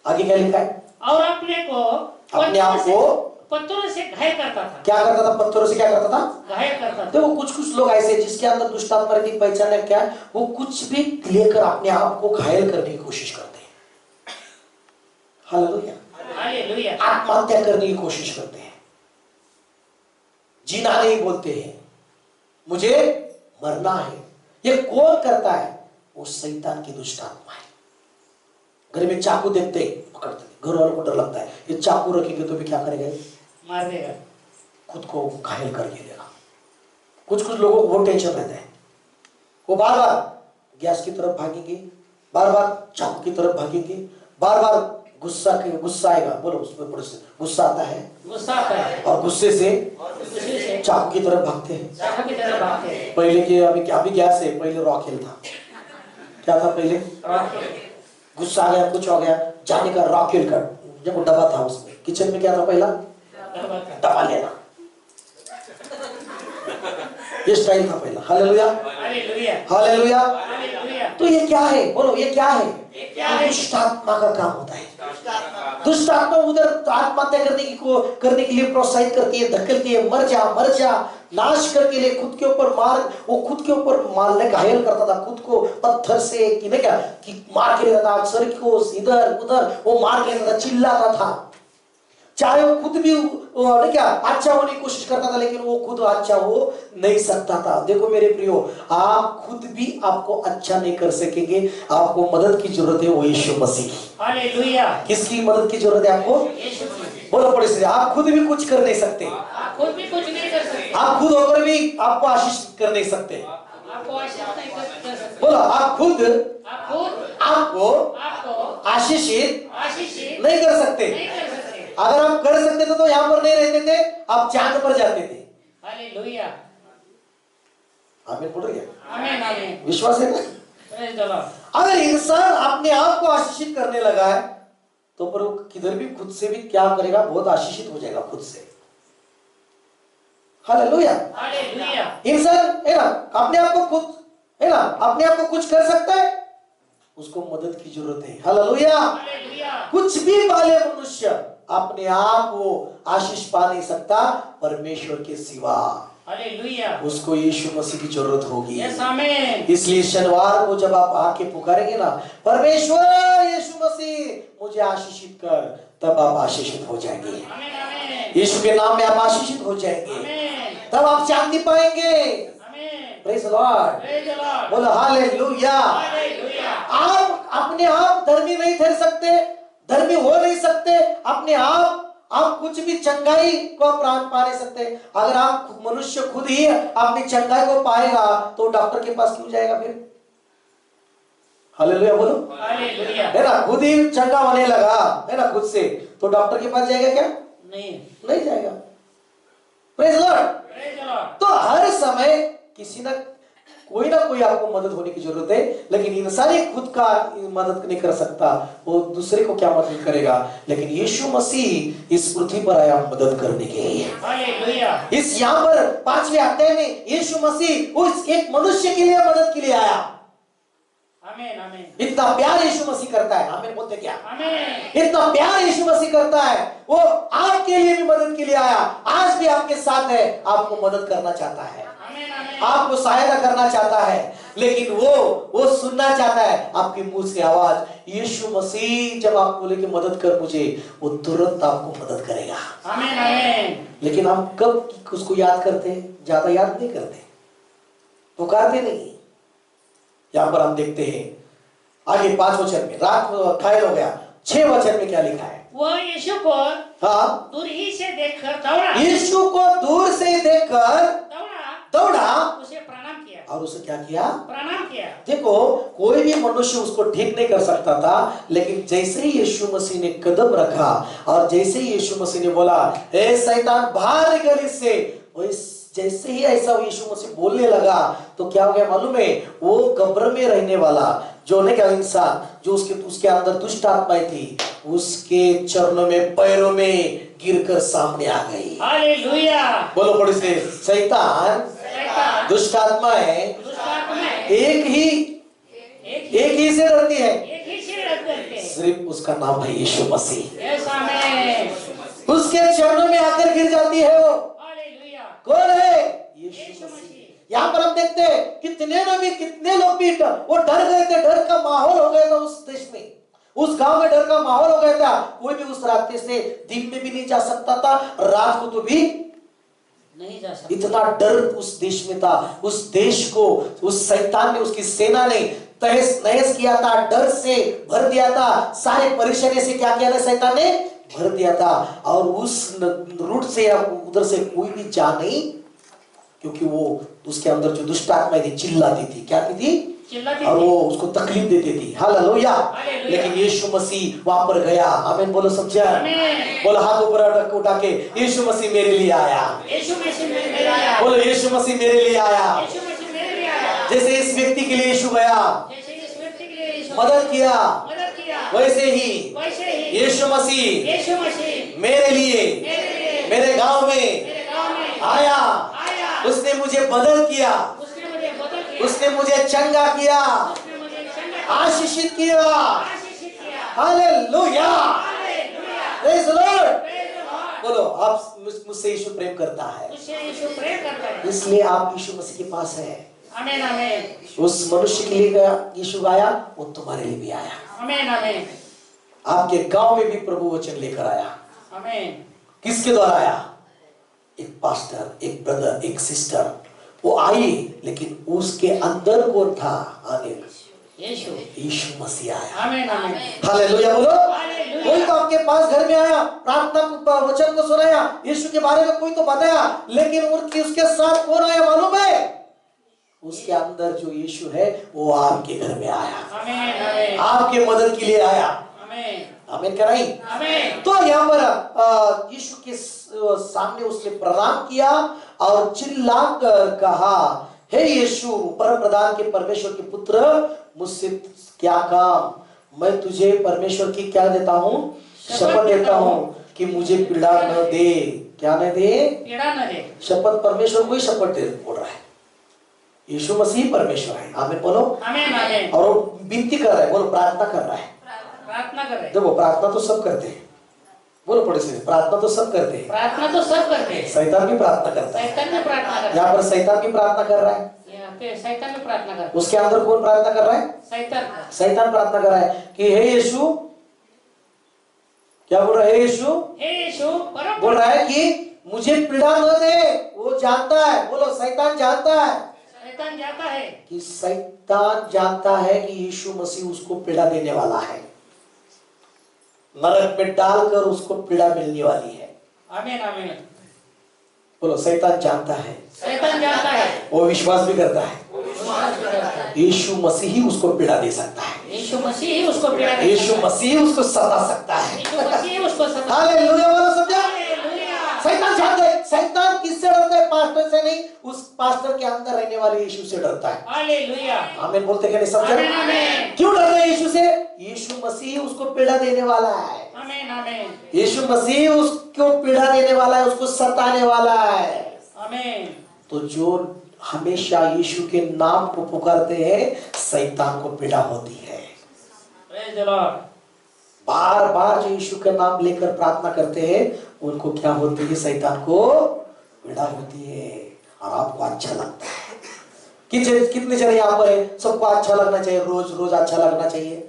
आगे क्या लिखा है? और अपने आप को पत्थरों से घायल करता था। क्या करता था? पत्थरों से क्या करता था? घायल करता था। देखो कुछ लोग ऐसे जिसके अंदर दुष्ट आत्मा की पहचान है क्या? वो कुछ भी लेकर अपने आप को घायल करने की कोशिश करते हैं। Hallelujah, hallelujah. आत्महत्या करने की कोशिश करते हैं, जीना नहीं बोलते हैं, मुझे मरना है। ये कौन करता है? वो शैतान की दुष्ट आत्मा है। घर में चाकू देखते पकड़ते, घर वालों को डर लगता है ये चाकू रखेंगे तो भी क्या करेगा? मार देगा, खुद को घायल करके लेगा। कुछ लोगों को बहुत टेंशन रहता है, वो बार बार गैस की तरफ भागेंगे, बार बार चाकू की तरफ भागेंगे, बार बार गुस्सा आएगा, बोलो उसमें बड़े से गुस्सा आता है, गुस्सा आता है, और गुस्से से चाकू की तरफ भागते हैं। चाकू की तरफ भागते हैं। पहले के अभी गैस है, पहले रॉकेल था। क्या था पहले? गुस्सा आ गया, कुछ हो गया, जाने का रॉकेल का जब डब्बा था, उसमें किचन में क्या था? पहला दबा लेना, ये स्टाइल था पहला। Hallelujah, hallelujah, hallelujah. हालेलुया। तो ये क्या है? बोलो ये क्या है? ये क्या है? दुष्ट आत्मा का काम होता है। दुष्ट आत्मा उधर आत्महत्या करने के लिए प्रोत्साहित करती है, धकेलती है, मर जा, नाश करके लिए खुद के ऊपर वो खुद के ऊपर मारने घायल करता था, खुद को पत्थर से कि मार के लेता था, सर को इधर उधर वो मार के लेता था, चिल्लाता था। चाहे वो खुद भी अच्छा होने की कोशिश करता था, लेकिन वो खुद अच्छा हो नहीं सकता था। देखो मेरे प्रियो, आप खुद भी आपको अच्छा नहीं कर सकेंगे, आपको मदद की जरूरत है, वो यीशु मसीह की। हालेलुया। किसकी मदद की जरूरत है आपको? यीशु की। बोलो पड़े से, आप खुद भी कुछ कर नहीं सकते, आप खुद भी कुछ नहीं कर सकते, आप खुद होकर भी आपको आशीष कर नहीं सकते। आपको आशीष नहीं कर सकते। बोलो आप खुद आपको आशीषित नहीं कर सकते। अगर आप कर सकते थे तो यहाँ पर नहीं रहते थे, आप चांद पर जाते थे। हालेलुया, आमीन बोल रही है? आमीन, आमीन। विश्वास है ना? Praise the Lord. अगर इंसान अपने आप को आशीषित करने लगा है तो पर वो किधर भी खुद से भी क्या करेगा? बहुत आशीषित हो जाएगा खुद से। Hallelujah, hallelujah. इंसान है ना अपने आप को खुद है ना अपने आप को कुछ कर सकता है, उसको मदद की जरूरत है। हालेलुया। कुछ भी वाले मनुष्य अपने आप को आशीष पा नहीं सकता परमेश्वर के सिवा। हालेलुया। उसको यीशु मसीह की जरूरत होगी। यस, आमीन। इसलिए शनिवार को जब आप आके पुकारेंगे ना, परमेश्वर यीशु मसीह मुझे आशीषित कर, तब आप आशीषित हो जाएंगे। आमीन, आमीन। यीशु के नाम में आप आशीषित हो जाएंगे, आमीन। तब आप शांति पाएंगे। आमीन। Praise the Lord. Praise the Lord. बोलो हालेलुया। हालेलुया। आप अपने आप धर्मी नहीं ठहर सकते, धर्मी हो नहीं सकते अपने आप कुछ भी चंगाई को प्राण पा नहीं सकते। अगर आप मनुष्य खुद ही अपनी चंगाई को पाएगा तो डॉक्टर के पास क्यों जाएगा फिर? हालेलुया बोलो। हालेलुया। है ना, खुद ही चंगा होने लगा है ना खुद से, तो डॉक्टर के पास जाएगा क्या? नहीं जाएगा। Praise the Lord. Praise the Lord. तो हर समय किसी ना कोई आपको मदद होने की जरूरत है, लेकिन इंसान ही खुद का मदद नहीं कर सकता, वो दूसरे को क्या मदद करेगा? लेकिन यीशु मसीह इस पृथ्वी पर आया मदद करने के लिए। हालेलुया। इस यहाँ पर 5वें अध्याय में यीशु मसीह उस एक मनुष्य के लिए मदद के लिए आया। आमीन, आमीन। इतना प्यार यीशु मसीह करता है। आमीन बोलते क्या? आमीन। इतना प्यार यीशु मसीह करता है, वो आपके लिए भी मदद के लिए आया। आज भी आपके साथ है, आपको मदद करना चाहता है, आमीन, आमीन। आपको सहायता करना चाहता है, लेकिन वो सुनना चाहता है आपके मुंह से आवाज, यीशु मसीह जब आप बोले कि मदद कर मुझे, वो तुरंत आपको मदद करेगा। आमीन, आमीन। लेकिन हम कब उसको याद करते हैं? ज्यादा याद नहीं करते, पुकारते नहीं। यहां पर हम देखते हैं आगे 5 वचन में, रात घायल हो गया। 6 वचन में क्या लिखा है? वह यीशु को दूर ही से देखकर दौड़ा। यीशु को दूर से देखकर दौड़ा दौड़ा उसे प्रणाम किया, और उसे क्या किया? प्रणाम किया। देखो, कोई भी मनुष्य उसको ठीक नहीं कर सकता था, लेकिन जैसे ही यीशु मसीह ने कदम रखा और जैसे ही यीशु मसीह ने बोला, ए शैतान बाहर निकल इससे, जैसे ही ऐसा यीशु मसीह बोलने लगा तो क्या हो गया मालूम है? वो कब्र में रहने वाला जो ने क्या इंसान जो उसके अंदर दुष्ट आत्माएं थी, उसके चरणों में पैरों में गिरकर सामने आ गई। हालेलुया। बोलो बड़ी से, शैतान दुष्ट आत्माएं एक ही से डरती है, एक ही से डरते हैं। सिर्फ उसका नाम है यीशु मसीह। यस आमीन। उसके चरणों में आकर गिर जाती है वो। हालेलुया। कौन है? यीशु मसीह। यहाँ पर हम देखते हैं कितने लोग भी वो डर गए थे, डर का माहौल हो गया था उस देश में, उस गांव में डर का माहौल हो गया था। कोई भी उस रास्ते से दिन में भी नहीं जा सकता था, रात को तो भी नहीं जा सकता। इतना डर उस देश में था। उस देश को उस शैतान ने, उसकी सेना ने तहस नहस किया था, डर से भर दिया था, सारे परेशानी से क्या किया था शैतान ने? भर दिया था। और उस रूट से या उधर से कोई भी जा नहीं, क्योंकि वो उसके अंदर जो दुष्ट आत्माएं थी चिल्लाती थी, क्या थी? और वो उसको तकलीफ देती थी। हालेलुया। लेकिन यीशु मसीह वहां पर गया। आमीन बोलो समझा? बोलो हाथ ऊपर उठा के, यीशु मसीह मेरे लिए आया। यीशु मसीह मेरे लिए आया। बोलो यीशु मसीह मेरे लिए आया। यीशु मसीह मेरे लिए आया। जैसे इस व्यक्ति के लिए यीशु गया, जैसे इस व्यक्ति के लिए यीशु मदद किया, वैसे ही यीशु मसीह मेरे लिए मेरे गांव में आया। उसने मुझे बदल किया, उसने मुझे चंगा किया, आशीषित किया। हालेलुया। Praise the Lord. बोलो, आप मुझसे यीशु प्रेम करता है, इसलिए आप यीशु मसीह के पास है। आमीन आमीन। उस मनुष्य के लिए यीशु आया, वो तुम्हारे लिए भी आया। आमीन आमीन। आपके गांव में भी प्रभु वचन लेकर आया। आमीन। किसके द्वारा आया? एक पास्टर, एक ब्रदर, एक सिस्टर, वो आई, लेकिन उसके अंदर कौन था आने? यीशु मसीह आया। आमीन आमीन। हालेलुया बोलो। कोई तो आपके पास घर में आया, प्रार्थना वचन को सुनाया, यीशु के बारे में कोई तो बताया, लेकिन उसके साथ कौन आया मालूम है? उसके अंदर जो यीशु है वो आपके घर में आया। आमीन आमीन। आपके मदद के लिए आया। आमीन आमीन क्या नहीं? आमीन। तो यहाँ पर यीशु के सामने उसने प्रणाम किया और चिल्लाकर कहा, हे यीशु परम प्रधान के परमेश्वर के पुत्र, मुझसे क्या काम? मैं तुझे परमेश्वर की क्या देता हूँ? शपथ देता हूँ कि मुझे पीड़ा न दे। क्या न दे? पीड़ा न दे। शपथ परमेश्वर को ही शपथ दे बोल रहा है। यीशु मसीह परमेश्वर है। आमीन बोलो। आमीन आमीन। और वो विनती कर रहा है, बोलो प्रार्थना कर रहा है। प्रार्थना कर रहे। देखो प्रार्थना तो सब करते हैं, बोलो पड़े से, प्रार्थना तो सब करते हैं। प्रार्थना तो सब करते हैं। शैतान भी प्रार्थना करता है। शैतान भी प्रार्थना करता है। यहाँ पर शैतान भी प्रार्थना कर रहा है। यहाँ पे शैतान भी प्रार्थना करता है। उसके अंदर कौन प्रार्थना कर रहा है? शैतान। शैतान प्रार्थना कर रहा है कि हे यीशु, क्या बोल रहा है? हे यीशु बोल रहा है कि मुझे पीड़ा न दे। वो जानता है, बोलो शैतान जानता है, शैतान जानता है कि शैतान जानता है कि यीशु मसीह उसको पीड़ा देने वाला है, नरक में डालकर उसको पीड़ा मिलने वाली है। आमीन आमीन। बोलो शैतान जानता है, शैतान जानता है, वो विश्वास भी करता है यीशु मसीह ही उसको पीड़ा दे सकता है। यीशु मसीह ही उसको पीड़ा दे सकता है। यीशु मसीह उसको सता सकता है। यीशु मसीह उसको सता। हालेलुया बोलो समझा? हालेलुया। शैतान जानता है, शैतान किससे डरता है? पास्टर से नहीं, उस पास्टर के अंदर रहने वाले यीशु से डरता है। हालेलुया। आमीन बोलते क्या नहीं? समझा? आमीन आमीन। क्यों डर रहे हैं यीशु से? यीशु मसीह उसको पीड़ा देने वाला है। आमीन आमीन। यीशु मसीह उसको पीड़ा देने वाला है, उसको सताने वाला है। आमीन। तो जो हमेशा यीशु के नाम को पुकारते हैं, शैतान को पीड़ा होती है। Praise the Lord. बार बार जो यीशु का नाम लेकर प्रार्थना करते हैं, उनको क्या होती है? शैतान को पीड़ा होती है। और आपको अच्छा लगता है। कितने जने यहाँ पर है, सबको अच्छा लगना चाहिए, रोज रोज अच्छा लगना चाहिए।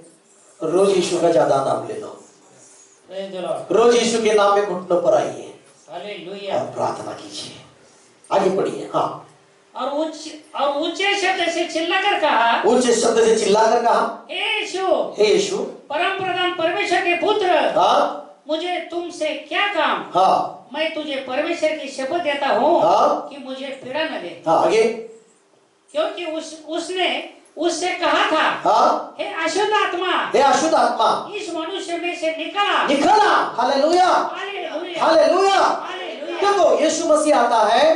रोज यीशु का ज्यादा नाम ले लो, प्रेज़ द लॉर्ड। रोज यीशु के नाम में घुटनों पर आइए हालेलुया। और प्रार्थना कीजिए। आगे बढ़िए। हाँ, और ऊंचे शब्द से चिल्लाकर कहा, ऊंचे शब्द से चिल्लाकर कहा, हे यीशु हे यीशु परम प्रधान परमेश्वर के पुत्र, हाँ, मुझे तुमसे क्या काम? हाँ, मैं तुझे परमेश्वर की शपथ देता हूँ हाँ, कि मुझे पीड़ा न दे। हाँ, आगे। क्योंकि उसने उससे कहा था, हाँ, हे अशुद्ध आत्मा, हे अशुद्ध आत्मा, इस मनुष्य में से निकला। निकला। Hallelujah, hallelujah, hallelujah. हालेलुया। देखो यीशु मसीह आता है,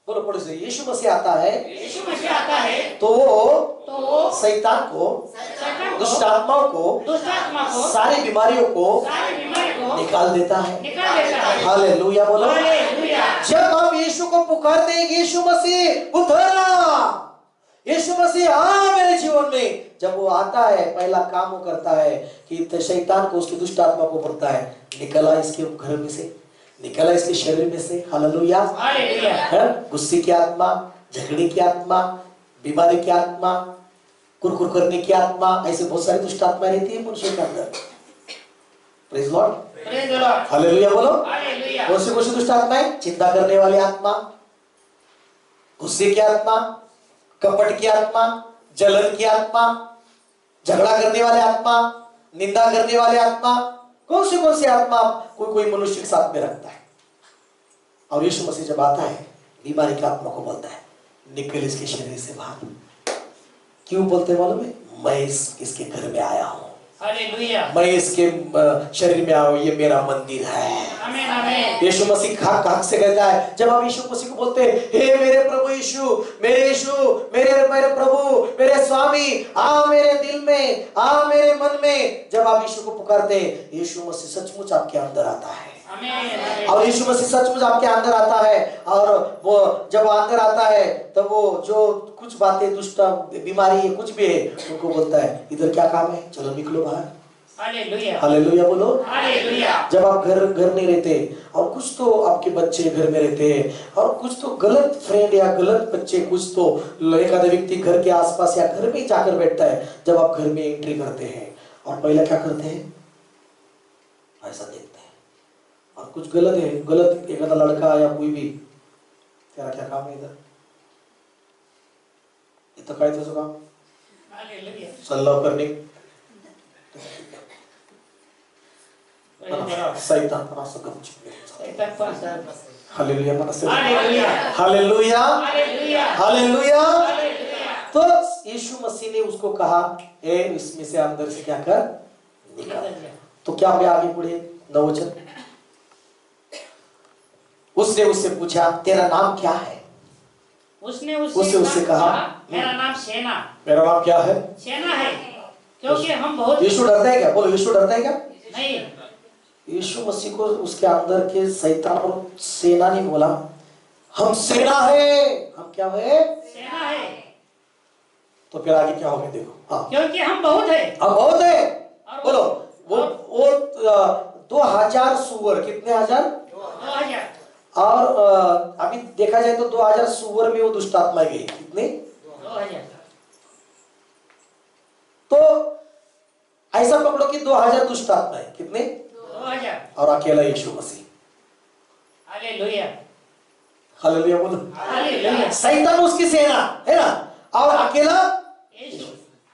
बोलो पड़ोसी से, यीशु मसीह आता है, यीशु मसीह आता है तो वो तो शैतान को, शैतान को, दुष्ट आत्माओं दुष्ट आत्मा को, सारी बीमारियों को सारी बीमारी को निकाल देता है। निकाल देता है। हालेलुया बोलो। हालेलुया। जब आप यीशु को पुकारते हैं, यीशु मसीह उतरा, यीशु मसीह आ मेरे जीवन में, जब वो आता है पहला काम वो करता है कि शैतान को, उसकी दुष्ट आत्मा को बोलता है, निकला इसके घर में से, निकला इसके शरीर में से। Hallelujah, hallelujah. गुस्से की आत्मा, झगड़े की आत्मा, बीमारी की आत्मा, कुरकुर करने की आत्मा, ऐसे बहुत सारी दुष्ट आत्मा रहती है मनुष्य के अंदर। Praise Lord, praise the Lord. Hallelujah बोलो। हालेलुया। कौन सी दुष्ट आत्माएं? चिंता करने वाली आत्मा, गुस्से की आत्मा, कपट की आत्मा, जलन की आत्मा, झगड़ा करने वाले आत्मा, निंदा करने वाले आत्मा। कौन सी आत्मा कोई मनुष्य के साथ में रखता है। और यीशु मसीह जब आता है, बीमारी की आत्मा को बोलता है, निकल इसके शरीर से बाहर। क्यों बोलते मालूम है? मैं इसके घर में आया हूं, हालेलुया। मैं इसके शरीर में आया हूं, ये मेरा मंदिर है। आमीन, आमीन। यीशु मसीह खाक से कहता है, जब आप यीशु मसीह को बोलते हैं, हे मेरे प्रभु यीशु, मेरे प्रभु, मेरे स्वामी, आ मेरे दिल में, आ मेरे मन में, जब आप यीशु को पुकारते हैं, यीशु मसीह सचमुच आपके अंदर आता है। आमीन। और यीशु मसीह सचमुच आपके अंदर आता है, और वो जब अंदर आता है तब वो जो कुछ बातें, दुष्ट बीमारी है, कुछ भी है, उनको बोलता है, इधर क्या काम है, चलो निकलो बाहर। हालेलुया। हालेलुया बोलो। हालेलुया। जब आप घर नहीं रहते, और कुछ तो आपके बच्चे घर में रहते हैं, और कुछ तो गलत फ्रेंड या गलत बच्चे, कुछ तो एक आधा व्यक्ति घर के आसपास या घर में जाकर बैठता है, जब आप घर में एंट्री करते हैं और पहले क्या करते हैं, ऐसा देखते हैं, और कुछ गलत है, गलत एक आधा लड़का या कोई भी, तेरा क्या काम है इधर, ये तो काय तुझं काम, हालेलुया। सल्लाह करने, शैतान पण असं गपचूप आहे। शैतान पण असं। हालेलुया म्हणा से। Hallelujah. Hallelujah, hallelujah. Hallelujah. Hallelujah. तो यीशु मसीह ने उसको कहा, ए इसमें से अंदर से क्या कर, निकाल। तो क्या हो गया आगे बढ़े 9 वचन। उसने उससे पूछा, तेरा नाम क्या है? उसने उससे कहा, मेरा नाम सेना। मेरा नाम क्या है? सेना है, क्योंकि हम बहुत। यीशु डरता है क्या? बोलो, यीशु डरता है क्या? नहीं। यीशु मसीह को उसके अंदर के शैतान और सेना ने बोला, हम सेना है। हम क्या है? सेना है। तो फिर आगे क्या होगा देखो। हाँ, क्योंकि हम बहुत है। हम बहुत है। और बोलो, वो 2000 सुअर, कितने हजार? 2000। और अभी देखा जाए तो 2000 सुअर में वो दुष्ट आत्मा गई, कितने? 2000। तो ऐसा पकड़ो कि 2000 दुष्ट आत्मा है, कितने? 2000। और अकेला यीशु मसीह। हालेलुया। हालेलुया बोलो। हालेलुया। शैतान उसकी सेना है ना, और अकेला यीशु।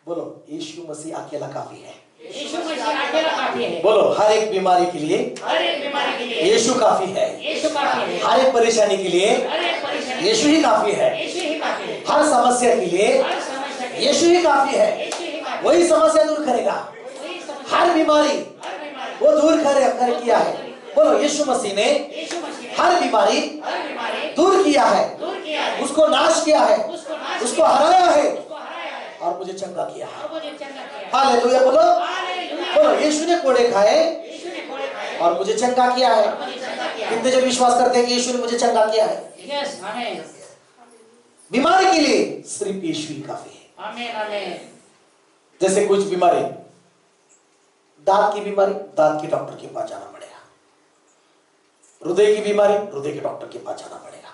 बोलो, यीशु मसीह अकेला काफी है। यीशु मसीह अकेला काफी है। बोलो, हर एक बीमारी के लिए, हर एक बीमारी के लिए यीशु काफी है। यीशु काफी है। हर एक परेशानी के लिए हर एक परेशानी यीशु ही काफी है। यीशु ही काफी है। हर समस्या के लिए हर समस्या के लिए यीशु ही काफी है। यीशु ही काफी है। वही समस्या दूर करेगा। वही समस्या, हर बीमारी हर बीमारी वो दूर कर किया है। बोलो, यीशु मसीह ने यीशु मसीह ने हर बीमारी हर बीमारी दूर किया है, दूर किया है, उसको नाश किया है, उसको हराया है, उसको हराया है और मुझे चंगा किया है। और मुझे चंगा किया। हालेलुया बोलो। हालेलुया। बोलो, यीशु ने कोड़े खाए यीशु ने कोड़े खाए और मुझे चंगा किया है। मुझे चंगा किया। कितने जन विश्वास करते हैं कि यीशु ने मुझे चंगा किया है? यस, आमीन। बीमारी के लिए सिर्फ यीशु ही काफी है। आमीन, आमीन। जैसे कुछ बीमारी, दांत की बीमारी, दांत के डॉक्टर के पास जाना पड़ेगा। हृदय की बीमारी, हृदय के डॉक्टर के पास जाना पड़ेगा।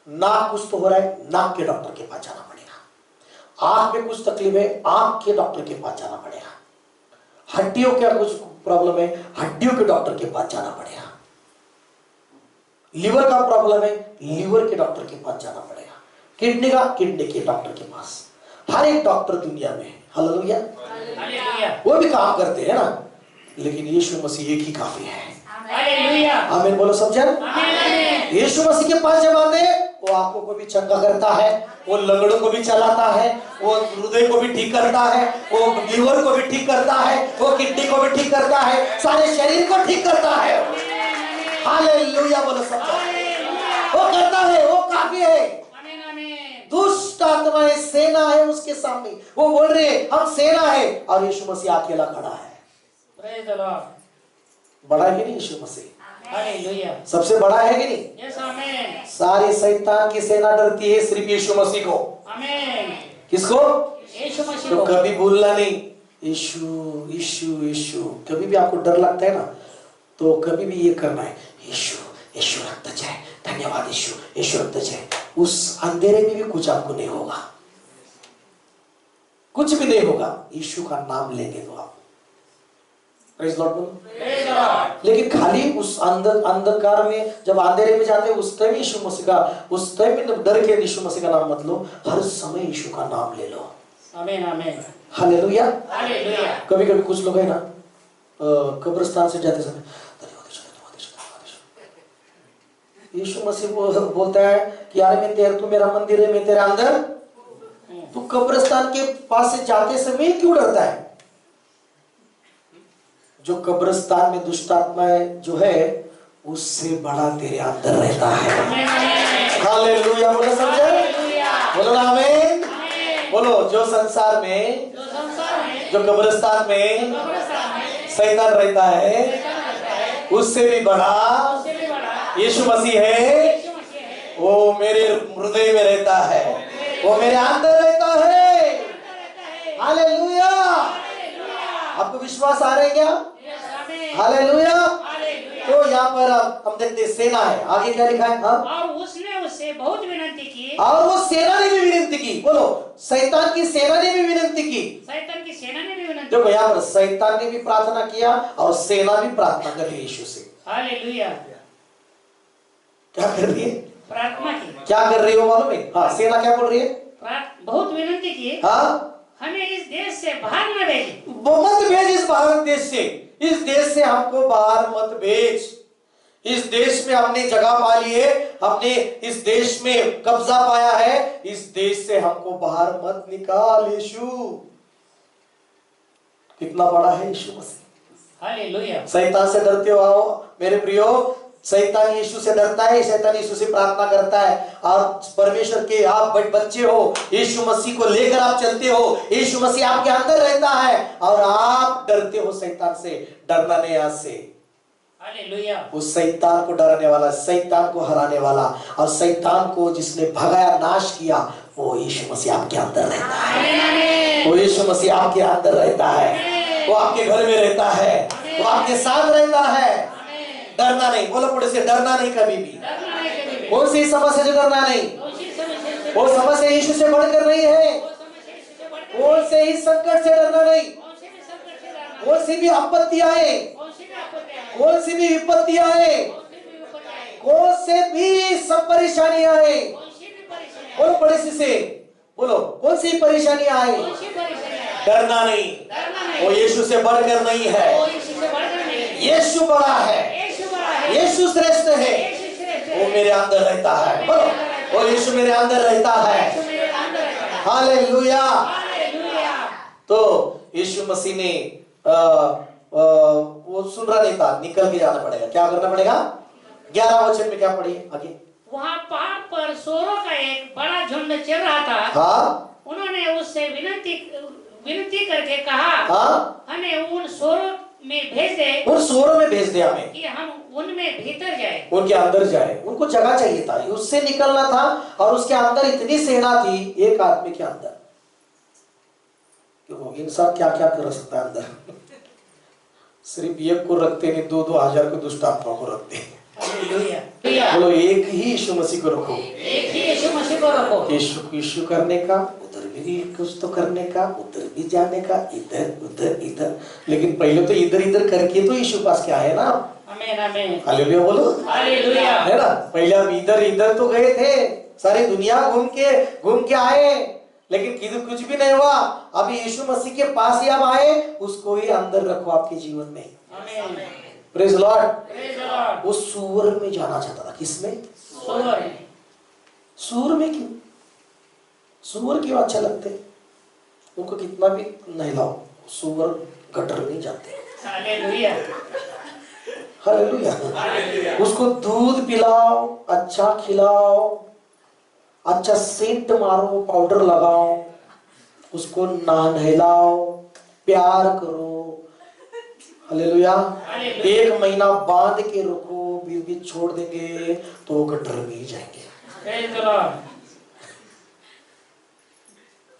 नाक कुछ तो हो रहा है, नाक के डॉक्टर के पास जाना पड़ेगा। आंख में कुछ तकलीफ है, आंख के डॉक्टर के पास जाना पड़ेगा। हड्डियों का कुछ प्रॉब्लम है, हड्डियों के डॉक्टर के पास जाना पड़ेगा। लिवर का प्रॉब्लम है, लिवर के डॉक्टर के पास जाना पड़ेगा। किडनी का, किडनी के डॉक्टर के पास। हर एक डॉक्टर दुनिया में है। हालेलुया। हालेलुया। वो भी काम करते हैं ना, लेकिन यीशु मसीह एक ही काफी है। हालेलुया। आमीन बोलो सब जन। आमीन। यीशु मसीह के पास जब आते हैं, वो आंखों को भी चंगा करता है, वो लंगड़ों को भी चलाता है, वो हृदय को भी ठीक करता है, वो लीवर को भी ठीक करता है, वो किडनी को भी ठीक करता है, सारे शरीर को ठीक करता है। हालेलुया बोलो सब जन। वो करता है, वो काफी है। दुष्ट आत्माएं सेना है उसके सामने, वो बोल रहे हैं हम सेना है, और यीशु मसीह अकेला खड़ा है। Praise the Lord. बड़ा है कि नहीं यीशु मसीह? हालेलुया। सबसे बड़ा है कि नहीं? यस आमीन। सारी शैतान की सेना डरती है सिर्फ यीशु मसीह को। आमीन। किसको? यीशु मसीह तो को। कभी भूलना नहीं, यीशु यीशु यीशु। कभी भी आपको डर लगता है ना, तो कभी भी ये करना है, यीशु यीशु रखता जाए, धन्यवाद यीशु यीशु रखता जाए। उस अंधेरे में भी कुछ आपको नहीं होगा, कुछ भी नहीं होगा, यीशु का नाम लेंगे तो आप। प्रेज लॉर्ड बोलो। लेकिन खाली उस अंधकार में जब अंधेरे में जाते हैं, उस टाइम यीशु मसीह का, उस टाइम में डर के यीशु मसीह का नाम मत लो, हर समय यीशु का नाम ले लो। आमीन आमीन। हालेलुया। हालेलुया। कभी कभी कुछ लोग है ना, कब्रिस्तान से जाते समय यीशु मसीह बोलता है कि यार मैं तेरा, तू मेरा मंदिर है, मैं तेरा अंदर। तू कब्रिस्तान के पास से जाते समय क्यों डरता है? जो कब्रिस्तान में दुष्ट आत्माएं जो है, उससे बड़ा तेरे अंदर रहता है। हालेलुया बोलो समझे? बोलो ना आमीन। बोलो जो संसार में, जो कब्रिस्तान में शैतान रहता है, उससे भी बड़ा यीशु मसीह है। वो मेरे हृदय में रहता है, वो मेरे अंदर रहता है। हालेलुया। आपको विश्वास आ रहा है क्या? हालेलुया। तो यहाँ पर हम देखते हैं सेना है, आगे क्या लिखा है? हाँ? और उसने उससे बहुत विनती की, और वो सेना ने भी विनती की। बोलो, शैतान की सेना ने भी विनती की। शैतान की सेना ने भी विनती। देखो यहाँ पर शैतान ने भी प्रार्थना किया और सेना भी प्रार्थना कर रही यीशु से। हालेलुया। क्या कर रही है? प्रार्थना की। क्या कर रही हो मालूम है? हाँ, सेना क्या बोल रही है? बहुत विनती की, हाँ, हमें इस देश से बाहर न भेज, मत भेज इस भारत देश से, इस देश से हमको बाहर मत भेज। इस देश में हमने जगह पा ली है, हमने इस देश में कब्जा पाया है, इस देश से हमको बाहर मत निकाल। यीशु कितना बड़ा है यीशु मसीह। हालेलुया। शैतान से डरते हो आओ मेरे प्रियो, शैतान यीशु से डरता है, शैतान यीशु से प्रार्थना करता है। और परमेश्वर के आप बच्चे हो, यीशु मसीह को लेकर आप चलते हो, यीशु मसीह आपके अंदर रहता है और आप डरते हो शैतान से। डरना नहीं आज से। हालेलुया। उस शैतान को डराने वाला, शैतान को हराने वाला और शैतान को जिसने भगाया, नाश किया, वो यीशु मसीह आपके अंदर रहता है। वो यीशु मसीह आपके अंदर रहता है, वो आपके घर में रहता है, वो आपके साथ रहता है। डरना नहीं। बोलो पुढे से, डरना नहीं कभी भी। कौन सी समस्या से डरना नहीं? वो समस्या यीशु से बढ़कर नहीं है। कौन से ही संकट से डरना नहीं। कौन सी भी आपत्ति आए, कौन सी भी विपत्ति आए, कौन से भी सब परेशानी आए, बोलो बड़े से बोलो, कौन सी परेशानी आए, डरना नहीं। वो यीशु से बढ़कर नहीं है। यीशु बड़ा है, यीशु श्रेष्ठ है, वो मेरे अंदर रहता है। बोलो, वो यीशु मेरे अंदर रहता है। हालेलुया। तो यीशु मसीह ने वो सुन रहा नहीं था, निकल के जाना पड़ेगा। क्या करना पड़ेगा? 11 वचन में क्या पढ़िए आगे? वहाँ पहाड़ पर सोरों का एक बड़ा झुंड चल रहा था। हाँ, उन्होंने उससे विनती करके कहा, हाँ, हमें उन सोरों में भेज दे, उन सोरों में भेज दे हमें, कि हम उनमें भीतर जाए, उनके अंदर जाए। उनको जगह चाहिए था, उससे निकलना था, और उसके अंदर इतनी सेना थी एक आदमी के अंदर। क्यों इंसान क्या क्या कर सकता है अंदर? सिर्फ एक को रखते नहीं, 2-2 हजार को दुष्ट आत्मा को रखते हैं। बोलो, एक ही यीशु मसीह को रखो, एक ही यीशु मसीह को रखो। यीशु करने का, उधर भी कुछ तो करने का, उधर भी जाने का, इधर उधर इधर। लेकिन पहले तो इधर इधर करके तो यीशु पास क्या है ना। आमीन आमीन। हालेलुया बोलो। हालेलुया। है ना? पहले हम इधर इधर तो गए थे, सारी दुनिया घूम के आए, लेकिन कुछ भी नहीं हुआ, अभी यीशु मसीह के पास ही आप आए, उसको ही अंदर रखो आपके जीवन में। Praise Lord. वो सूअर में जाना चाहता था। किसमें? सूअर में। क्यों सूअर क्यों अच्छा लगते? उनको कितना भी नहलाओ, सूअर गटर नहीं जाते। हालेलुया। हालेलुया। उसको दूध पिलाओ, अच्छा खिलाओ, अच्छा सेंट मारो, पाउडर लगाओ, उसको नहलाओ, प्यार करो। हालेलुया। 1 महीना बांध के रखो, बीच छोड़ देंगे तो वो गटर में ही जाएंगे।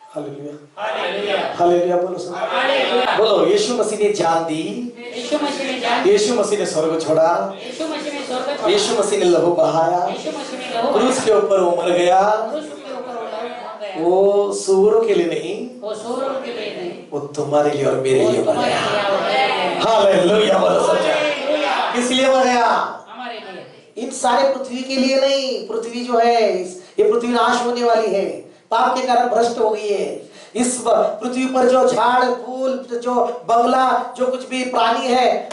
हालेलुया। हालेलुया बोलो सब। बोलो यीशु मसीह ने जान दी, यीशु मसीह ने स्वर्ग छोड़ा, यीशु मसीह ने लहू बहाया, क्रूस के ऊपर वो मर गया। वो सूअरों के लिए नहीं, वो तुम्हारे लिए और मेरे लिए मर गया। हालेलुया बोलो सब। किस लिए मर गया? इन सारे पृथ्वी के लिए नहीं। पृथ्वी जो है, ये पृथ्वी नाश होने वाली है, पाप के कारण भ्रष्ट हो गई है। इस पृथ्वी पर जो झाड़ फूल, जो बंगला, जो कुछ भी प्राणी है,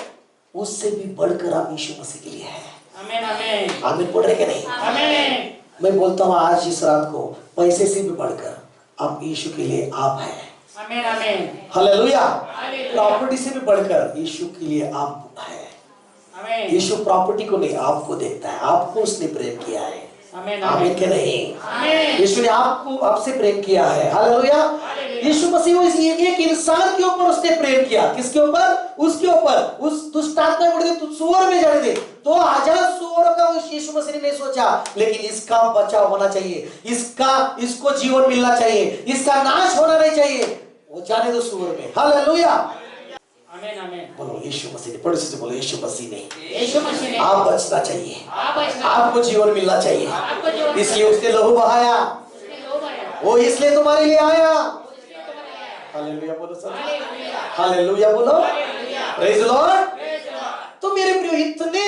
उससे भी बढ़कर आप यीशु मसीह के लिए है। आमीन आमीन। आमीन बोल रहे कि नहीं? आमीन। मैं बोलता हूँ आज इस रात को, पैसे से भी बढ़कर आप यीशु के लिए आप हैं। आमीन आमीन। हालेलुया। प्रॉपर्टी से भी बढ़कर यीशु के लिए आप हैं। आमीन। यीशु प्रॉपर्टी को नहीं, आपको देखता है। आपको उसने प्रेम किया है। आमीन के नहीं? यीशु ने आपको, आपसे प्रेम किया है। हालेलुया। यीशु मसीह वो एक इंसान के ऊपर उसने प्रेम किया। किसके ऊपर? उसके ऊपर। उस दुष्ट आत्मा को सूअर में जाने दे। 2000 सूअर का उस यीशु मसीह ने नहीं सोचा, लेकिन इसका बचाव होना चाहिए, इसको जीवन मिलना चाहिए, इसका नाश होना नहीं चाहिए। वो जाने दो सूअर में। हालेलुया। आमीन आमीन। बोलो यीशु मसीह ने, पड़ोसी से बोलो यीशु मसीह ने आप बचना चाहिए, आपको जीवन मिलना चाहिए, इसलिए उसने लहू बहाया, वो इसलिए तुम्हारे लिए आया। हालेलुया बोलो सब। हालेलुया बोलो। Praise Lord. तो मेरे प्रियो, इतने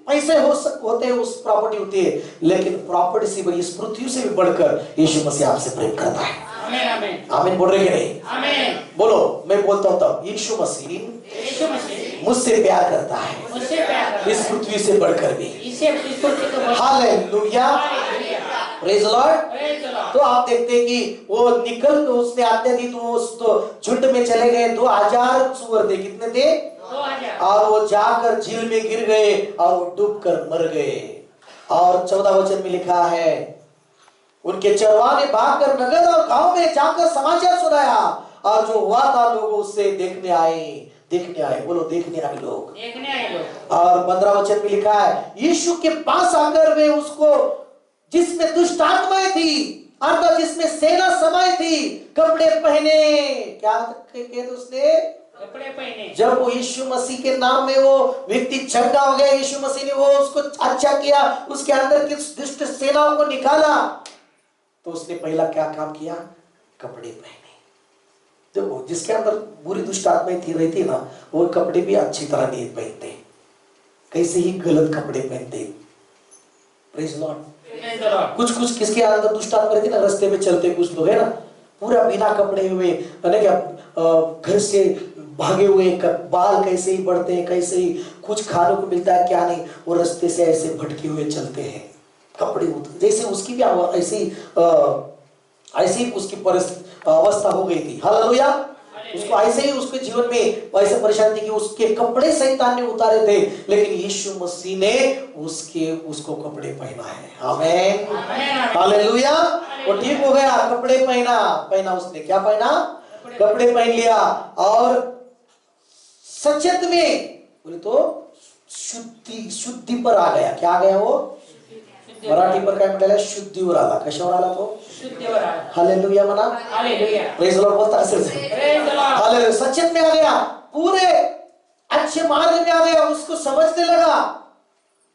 पैसे होते हैं, उस प्रॉपर्टी होती है, लेकिन प्रॉपर्टी से भी, इस पृथ्वी से भी बढ़कर यीशु मसीह आपसे प्रेम करता है। आमीन आमीन। आमीन बोल रहे कि नहीं? आमीन बोलो। मैं बोलता हूँ तब, यीशु मसीह मुझसे प्यार करता है, इस पृथ्वी से बढ़कर भी। हालेलुया। Praise Lord. तो आप देखते हैं कि वो निकल, उसने आते थी तो झुंड में चले गए। 2000 सूअर थे। कितने थे? 2000। और वो जाकर झील में गिर गए और वो डूब कर मर गए। और 14 वचन में लिखा है, उनके चरवाह ने भागकर नगर और गांव में जाकर समाचार सुनाया, और जो हुआ था लोग उससे देखने आए। बोलो देखने आए लोग। और 15 वचन में लिखा है, यीशु के पास आकर वे उसको, जिसमें दुष्ट आत्माएं थी अर्थात जिसमें सेना समाई थी, कपड़े पहने। क्या कहते उसने? कपड़े पहने। जब वो यीशु मसीह के नाम में वो व्यक्ति चंगा हो गया, यीशु मसीह ने वो उसको अच्छा किया, उसके अंदर की दुष्ट सेनाओं को निकाला, तो उसने पहला क्या काम किया? कपड़े पहने। देखो, जिसके अंदर बुरी दुष्ट आत्माएं थी रहती ना, वो कपड़े भी अच्छी तरह नहीं पहनते, कैसे ही गलत कपड़े पहनते। Praise Lord. कुछ किसके अंदर दुष्ट आत्मा रहती ना, रास्ते में चलते कुछ लोग है ना, पूरा बिना कपड़े हुए, घर से भागे हुए, बाल कैसे ही बढ़ते हैं, कैसे ही कुछ खाने को मिलता है क्या नहीं, वो रास्ते से ऐसे भटके हुए चलते हैं। कपड़े जैसे उसकी भी ऐसी उसकी अवस्था हो गई थी। हालेलुया। उसको ऐसे ही उसके जीवन में वैसे परेशानी थी कि उसके कपड़े शैतान ने उतारे थे, लेकिन यीशु मसीह ने उसको कपड़े पहना है। आमीन। हालेलुया। वो ठीक हो गया, कपड़े पहना उसने। क्या पहना? कपड़े पहन लिया। और सचेत में बोले तो शुद्धि पर आ गया। क्या आ गया? वो मराठी पर काय म्हणाला? शुद्धीवर आला। कशावर आला तो? शुद्धीवर आला। हालेलुया म्हणा। हालेलुया। प्रेज लॉर्ड बोलता असेल। Praise Lord. हालेलुया। सचेत में आ गया, पूरे अच्छे मार्ग में आ गया, उसको समझने लगा।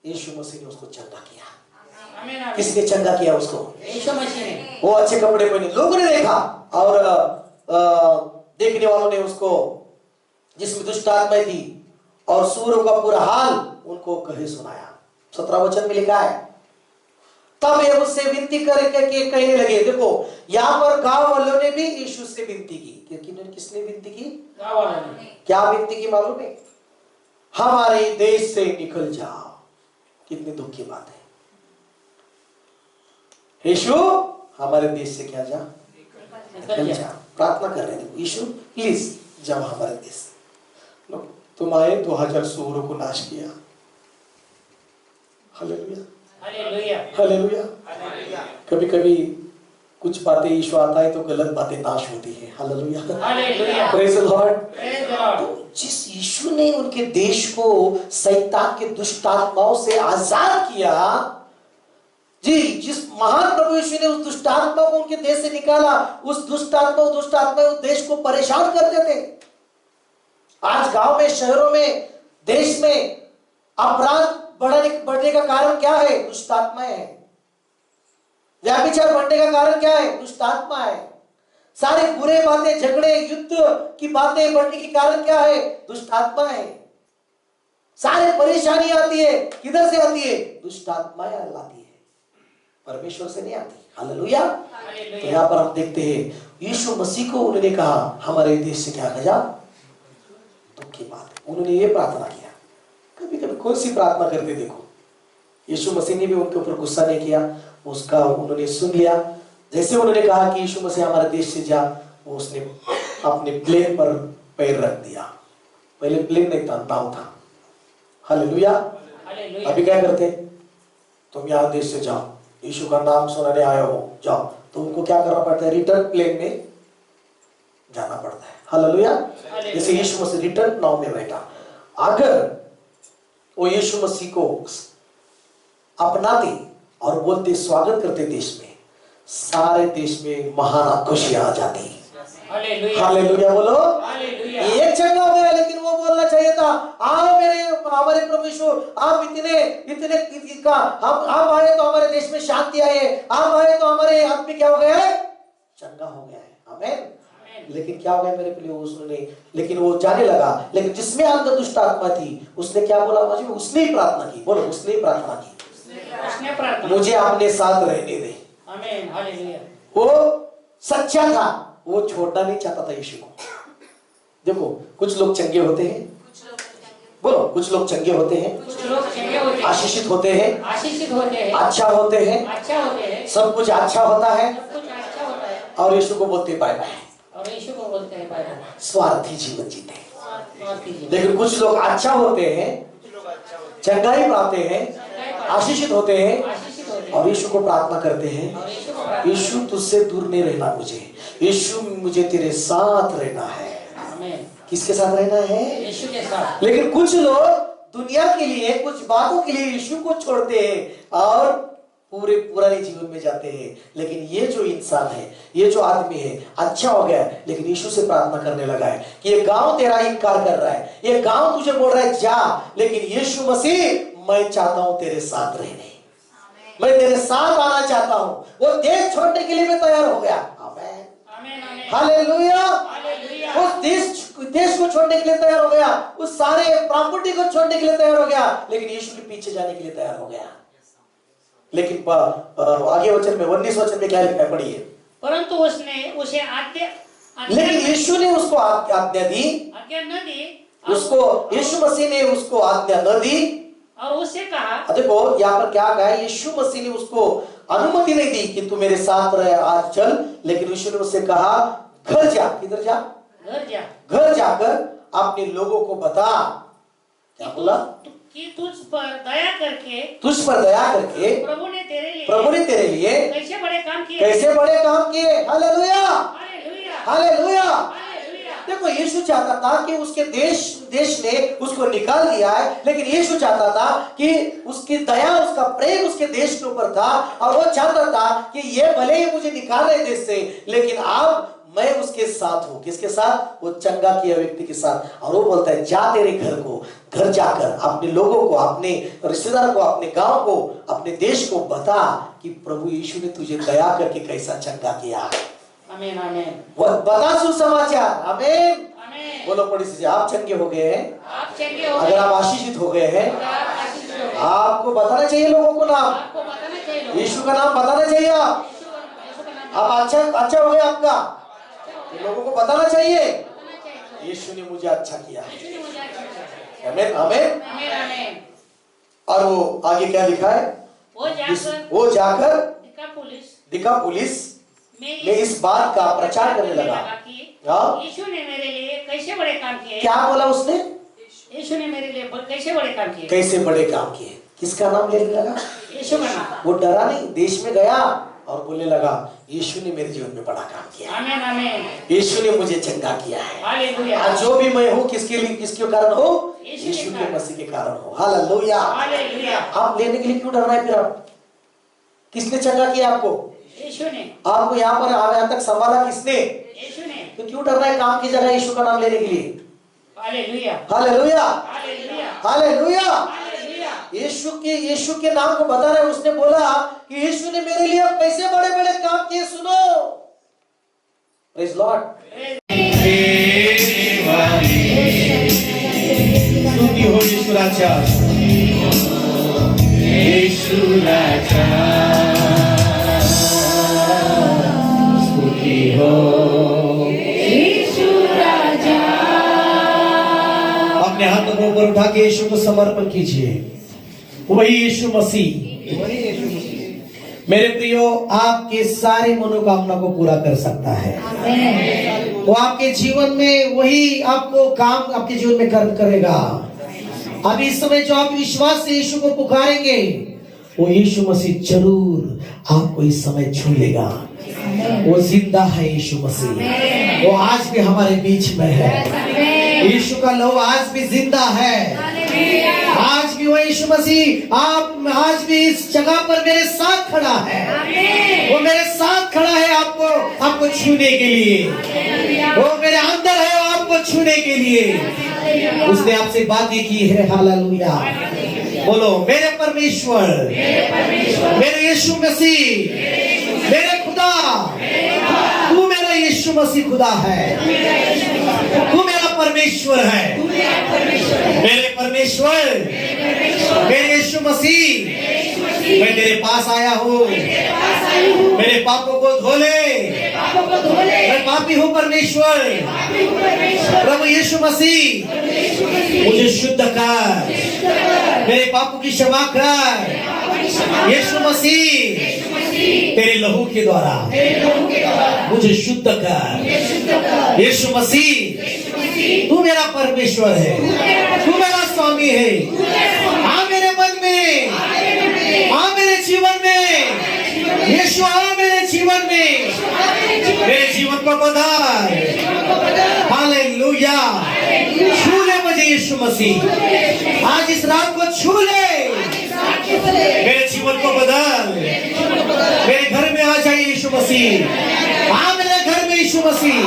यीशु मसीह ने उसको चंगा किया। आमीन। किसने चंगा किया उसको? यीशु मसीह ने। वो अच्छे कपड़े पहने, लोगों ने देखा, और देखने वालों ने उसको, जिसमें दुष्ट आत्माएं थी और सूरों का पूरा हाल उनको कहे सुनाया। 17 वचन में लिखा है, तब ये उससे विनती करके कहने लगे। देखो यहाँ पर गांव वालों ने भी यीशु से विनती की, क्योंकि किसने विनती की? गांव वालों ने। क्या विनती की मालूम है? हमारे देश से निकल जाओ। कितनी दुख की बात है। यीशु हमारे देश से क्या जा? निकल जा। प्रार्थना कर रहे थे, यीशु प्लीज जाओ हमारे देश से। तुम आए 2000 सूरों को नाश किया। Hallelujah hallelujah hallelujah. कभी कभी कुछ बातें यीशु आता है तो गलत बातें नाश होती है। Hallelujah hallelujah, praise the Lord, praise the Lord. जिस यीशु ने उनके देश को शैतान के दुष्ट आत्माओं से आजाद किया, जी जिस महान प्रभु यीशु ने उस दुष्ट आत्मा को उनके देश से निकाला, उस दुष्ट आत्मा उस देश को परेशान करते थे। आज गांव में, शहरों में, देश में अपराध बढ़ने का कारण क्या है? दुष्ट आत्माएं हैं। व्यभिचार बढ़ने का कारण क्या है? दुष्ट आत्मा है। सारे बुरे बातें, झगड़े, युद्ध की बातें बढ़ने के कारण क्या है? दुष्ट आत्मा है। सारे परेशानी आती है, किधर से आती है? दुष्ट आत्माएं लाती है, परमेश्वर से नहीं आती। हालेलुया। तो यहाँ पर हम देखते हैं यीशु मसीह को उन्होंने कहा हमारे देश से क्या गया? दुख की बात है। उन्होंने ये प्रार्थना किया। कभी कभी कौन सी प्रार्थना करते देखो, यीशु मसीह ने भी उनके ऊपर गुस्सा नहीं किया, उसका उन्होंने सुन लिया। जैसे उन्होंने कहा कि यीशु मसीह हमारे देश से जा, वो उसने अपने प्लेन पर पैर रख दिया। पहले प्लेन नहीं था, नाव था। हालेलुया। अभी क्या करते? तुम यहाँ देश से जाओ, यीशु का नाम सुनाने आए हो, जाओ। तो उनको क्या करना पड़ता है? रिटर्न प्लेन में जाना पड़ता है। हालेलुया। जैसे यीशु मसीह रिटर्न नाव में बैठा, अगर वो यीशु मसीह को अपनाते और बोलते, स्वागत करते देश में, सारे देश में महान खुशियां आ जाती। हालेलुया बोलो। एक चंगा हो गया, लेकिन वो बोलना चाहिए था, आओ मेरे हमारे प्रभु यीशु, आप इतने का आप आए तो हमारे देश में शांति आए, आप आए तो हमारे आदमी क्या हो गया है? चंगा हो गया है। आमीन। लेकिन क्या हो गया मेरे प्रिय? उसने, लेकिन वो जाने लगा, लेकिन जिसमें अंदर दुष्ट आत्मा थी उसने क्या बोला? उसने ही प्रार्थना की। बोलो, उसने ही प्रार्थना की, मुझे अपने साथ रहने दे। आमीन हालेलुया। वो सच्चा था, वो छोड़ना नहीं चाहता था यीशु को। देखो कुछ लोग चंगे होते हैं, बोलो कुछ लोग चंगे होते हैं, आशीषित होते हैं, अच्छा होते हैं, सब कुछ अच्छा होता है, और यीशु को बोलते बाय बाय, स्वार्थी जीवन जीते हैं। लेकिन कुछ लोग अच्छा होते हैं, चंगाई पाते हैं, आशीषित होते हैं, और यीशु को प्रार्थना करते हैं, यीशु तुझसे दूर नहीं रहना मुझे, यीशु मुझे तेरे साथ रहना है। किसके साथ रहना है? यीशु के साथ। लेकिन कुछ लोग दुनिया के लिए, कुछ बातों के लिए यीशु को छोड़ते हैं और पूरे पुराने जीवन में जाते हैं। लेकिन ये जो इंसान है, ये जो आदमी है, अच्छा हो गया, लेकिन यीशु से प्रार्थना करने लगा है कि ये गांव तेरा इनकार कर रहा है, ये गांव तुझे बोल रहा है जा, लेकिन यीशु मसीह मैं चाहता हूं तेरे साथ रहने, मैं तेरे साथ आना चाहता हूं। वो देश छोड़ने के लिए भी तैयार हो गया। आमीन हालेलुया। उस देश को छोड़ने के लिए तैयार हो गया, उस सारे प्रॉपर्टी को छोड़ने के लिए तैयार हो गया, लेकिन यीशु के पीछे जाने के लिए तैयार हो गया। लेकिन आगे वचन में 19 वचन में क्या लिखा है? पढ़िए। परंतु उसने उसे आज्ञा, लेकिन यीशु ने उसको आज्ञा दी, न दी, उसको यीशु मसीह ने उसको आज्ञा न दी, और उससे कहा, देखो यहाँ पर क्या कहा है? यीशु मसीह ने उसको अनुमति नहीं दी कि तू मेरे साथ रहे, आज चल, लेकिन यीशु ने उससे कहा घर जा। किधर जा? घर जाकर अपने लोगों को बता। क्या बोला? कि तुझ पर दया करके प्रभु ने तेरे लिए कैसे बड़े काम किए। Hallelujah hallelujah. देखो यीशु चाहता था कि उसके देश ने उसको निकाल दिया है, लेकिन यीशु चाहता था कि उसकी दया, उसका प्रेम उसके देश के ऊपर था, और वो चाहता था कि ये भले ही मुझे निकाल रहे देश से, लेकिन अब मैं उसके साथ हूं। किसके साथ? वो चंगा किया व्यक्ति के साथ। और वो बोलता है जा तेरे घर जाकर अपने लोगों को, अपने रिश्तेदार को, अपने गांव को, अपने देश को बता कि प्रभु यीशु ने तुझे दया करके कैसा चंगा किया। आमीन आमीन। वो बता सुसमाचार। आमीन। बोलो पड़ी से, आप चंगे हो गए हैं, अगर आप आशीषित हो गए हैं, आपको बताना चाहिए लोगों को नाम। यीशु का नाम बताना चाहिए आप। आप अच्छा हो गया आपका, लोगों को बताना चाहिए यीशु ने मुझे अच्छा किया। आमीन आमीन। और वो आगे क्या लिखा है, वो जाकर दिकापुलिस में इस बात का प्रचार करने लगा। यीशु ने मेरे लिए कैसे बड़े काम किए। क्या बोला उसने? यीशु ने मेरे लिए कैसे बड़े काम किए। कैसे बड़े काम किए? किसका नाम लेने लगा? यीशु का नाम। वो डरा नहीं, देश में गया और बोलने लगा यीशु ने मेरे जीवन में बड़ा काम किया। आमीन आमीन। यीशु ने मुझे चंगा किया है। हालेलुया। आज जो भी मैं हूँ किसके लिए, किसके कारण हो? यीशु के मसीह के कारण हो। हालेलुया। हालेलुया। आप लेने के लिए क्यों डरना है फिर? आप किसने चंगा किया आपको? यीशु ने। आपको यहाँ पर यहाँ तक संभाला किसने? यीशु ने। तो क्यों डरना है काम की जगह यीशु का नाम लेने के लिए? हालेलुया। हालेलुया। हालेलुया। हालेलुया। यीशु के नाम को बता रहे। उसने बोला कि यीशु ने मेरे लिए कैसे बड़े बड़े काम किए, सुनो। Praise Lord. स्तुति हो यीशु राजा, यीशु राजा, स्तुति हो यीशु राजा। अपने हाथों को ऊपर उठा के यीशु को समर्पण कीजिए। वही यीशु मसीह मेरे प्रियो आपके सारे मनोकामना को पूरा कर सकता है। वो आपके जीवन में वही आपको काम आपके जीवन में करेगा। अब इस समय जो आप विश्वास से यीशु को पुकारेंगे, वो यीशु मसीह जरूर आपको इस समय छू लेगा। वो जिंदा है यीशु मसीह, वो आज भी हमारे बीच में है। यीशु का लहू आज भी जिंदा है। आज भी वो यीशु मसीह आप आज भी इस जगह पर मेरे साथ खड़ा है। वो मेरे साथ खड़ा है आपको छूने के लिए। वो मेरे अंदर है आपको छूने के लिए। उसने आपसे बातें की है। हालेलुया। बोलो मेरे परमेश्वर, मेरे यीशु मसीह, मेरे खुदा, तू मेरा यीशु मसीह खुदा है। तू मेरा परमेश्वर है। मेरे परमेश्वर, मेरे यीशु मसीह, मैं तेरे पास आया हूँ। मेरे पापों को धो ले। मैं पापी हूँ परमेश्वर। प्रभु यीशु मसीह मुझे शुद्ध कर, मेरे पापों की क्षमा कर। यीशु मसीह तेरे लहू के द्वारा मुझे शुद्ध कर। यीशु मसीह तू मेरा परमेश्वर है, तू मेरा स्वामी है। आ मेरे मन में, आ मेरे जीवन में। यीशु आ मेरे जीवन में, मेरे जीवन को बदल। हालेलुया। छू ले मुझे यीशु मसीह, आज इस रात को छू ले। मेरे जीवन को बदल। मेरे घर में आ जाए यीशु मसीह। आ मेरे घर में यीशु मसीह।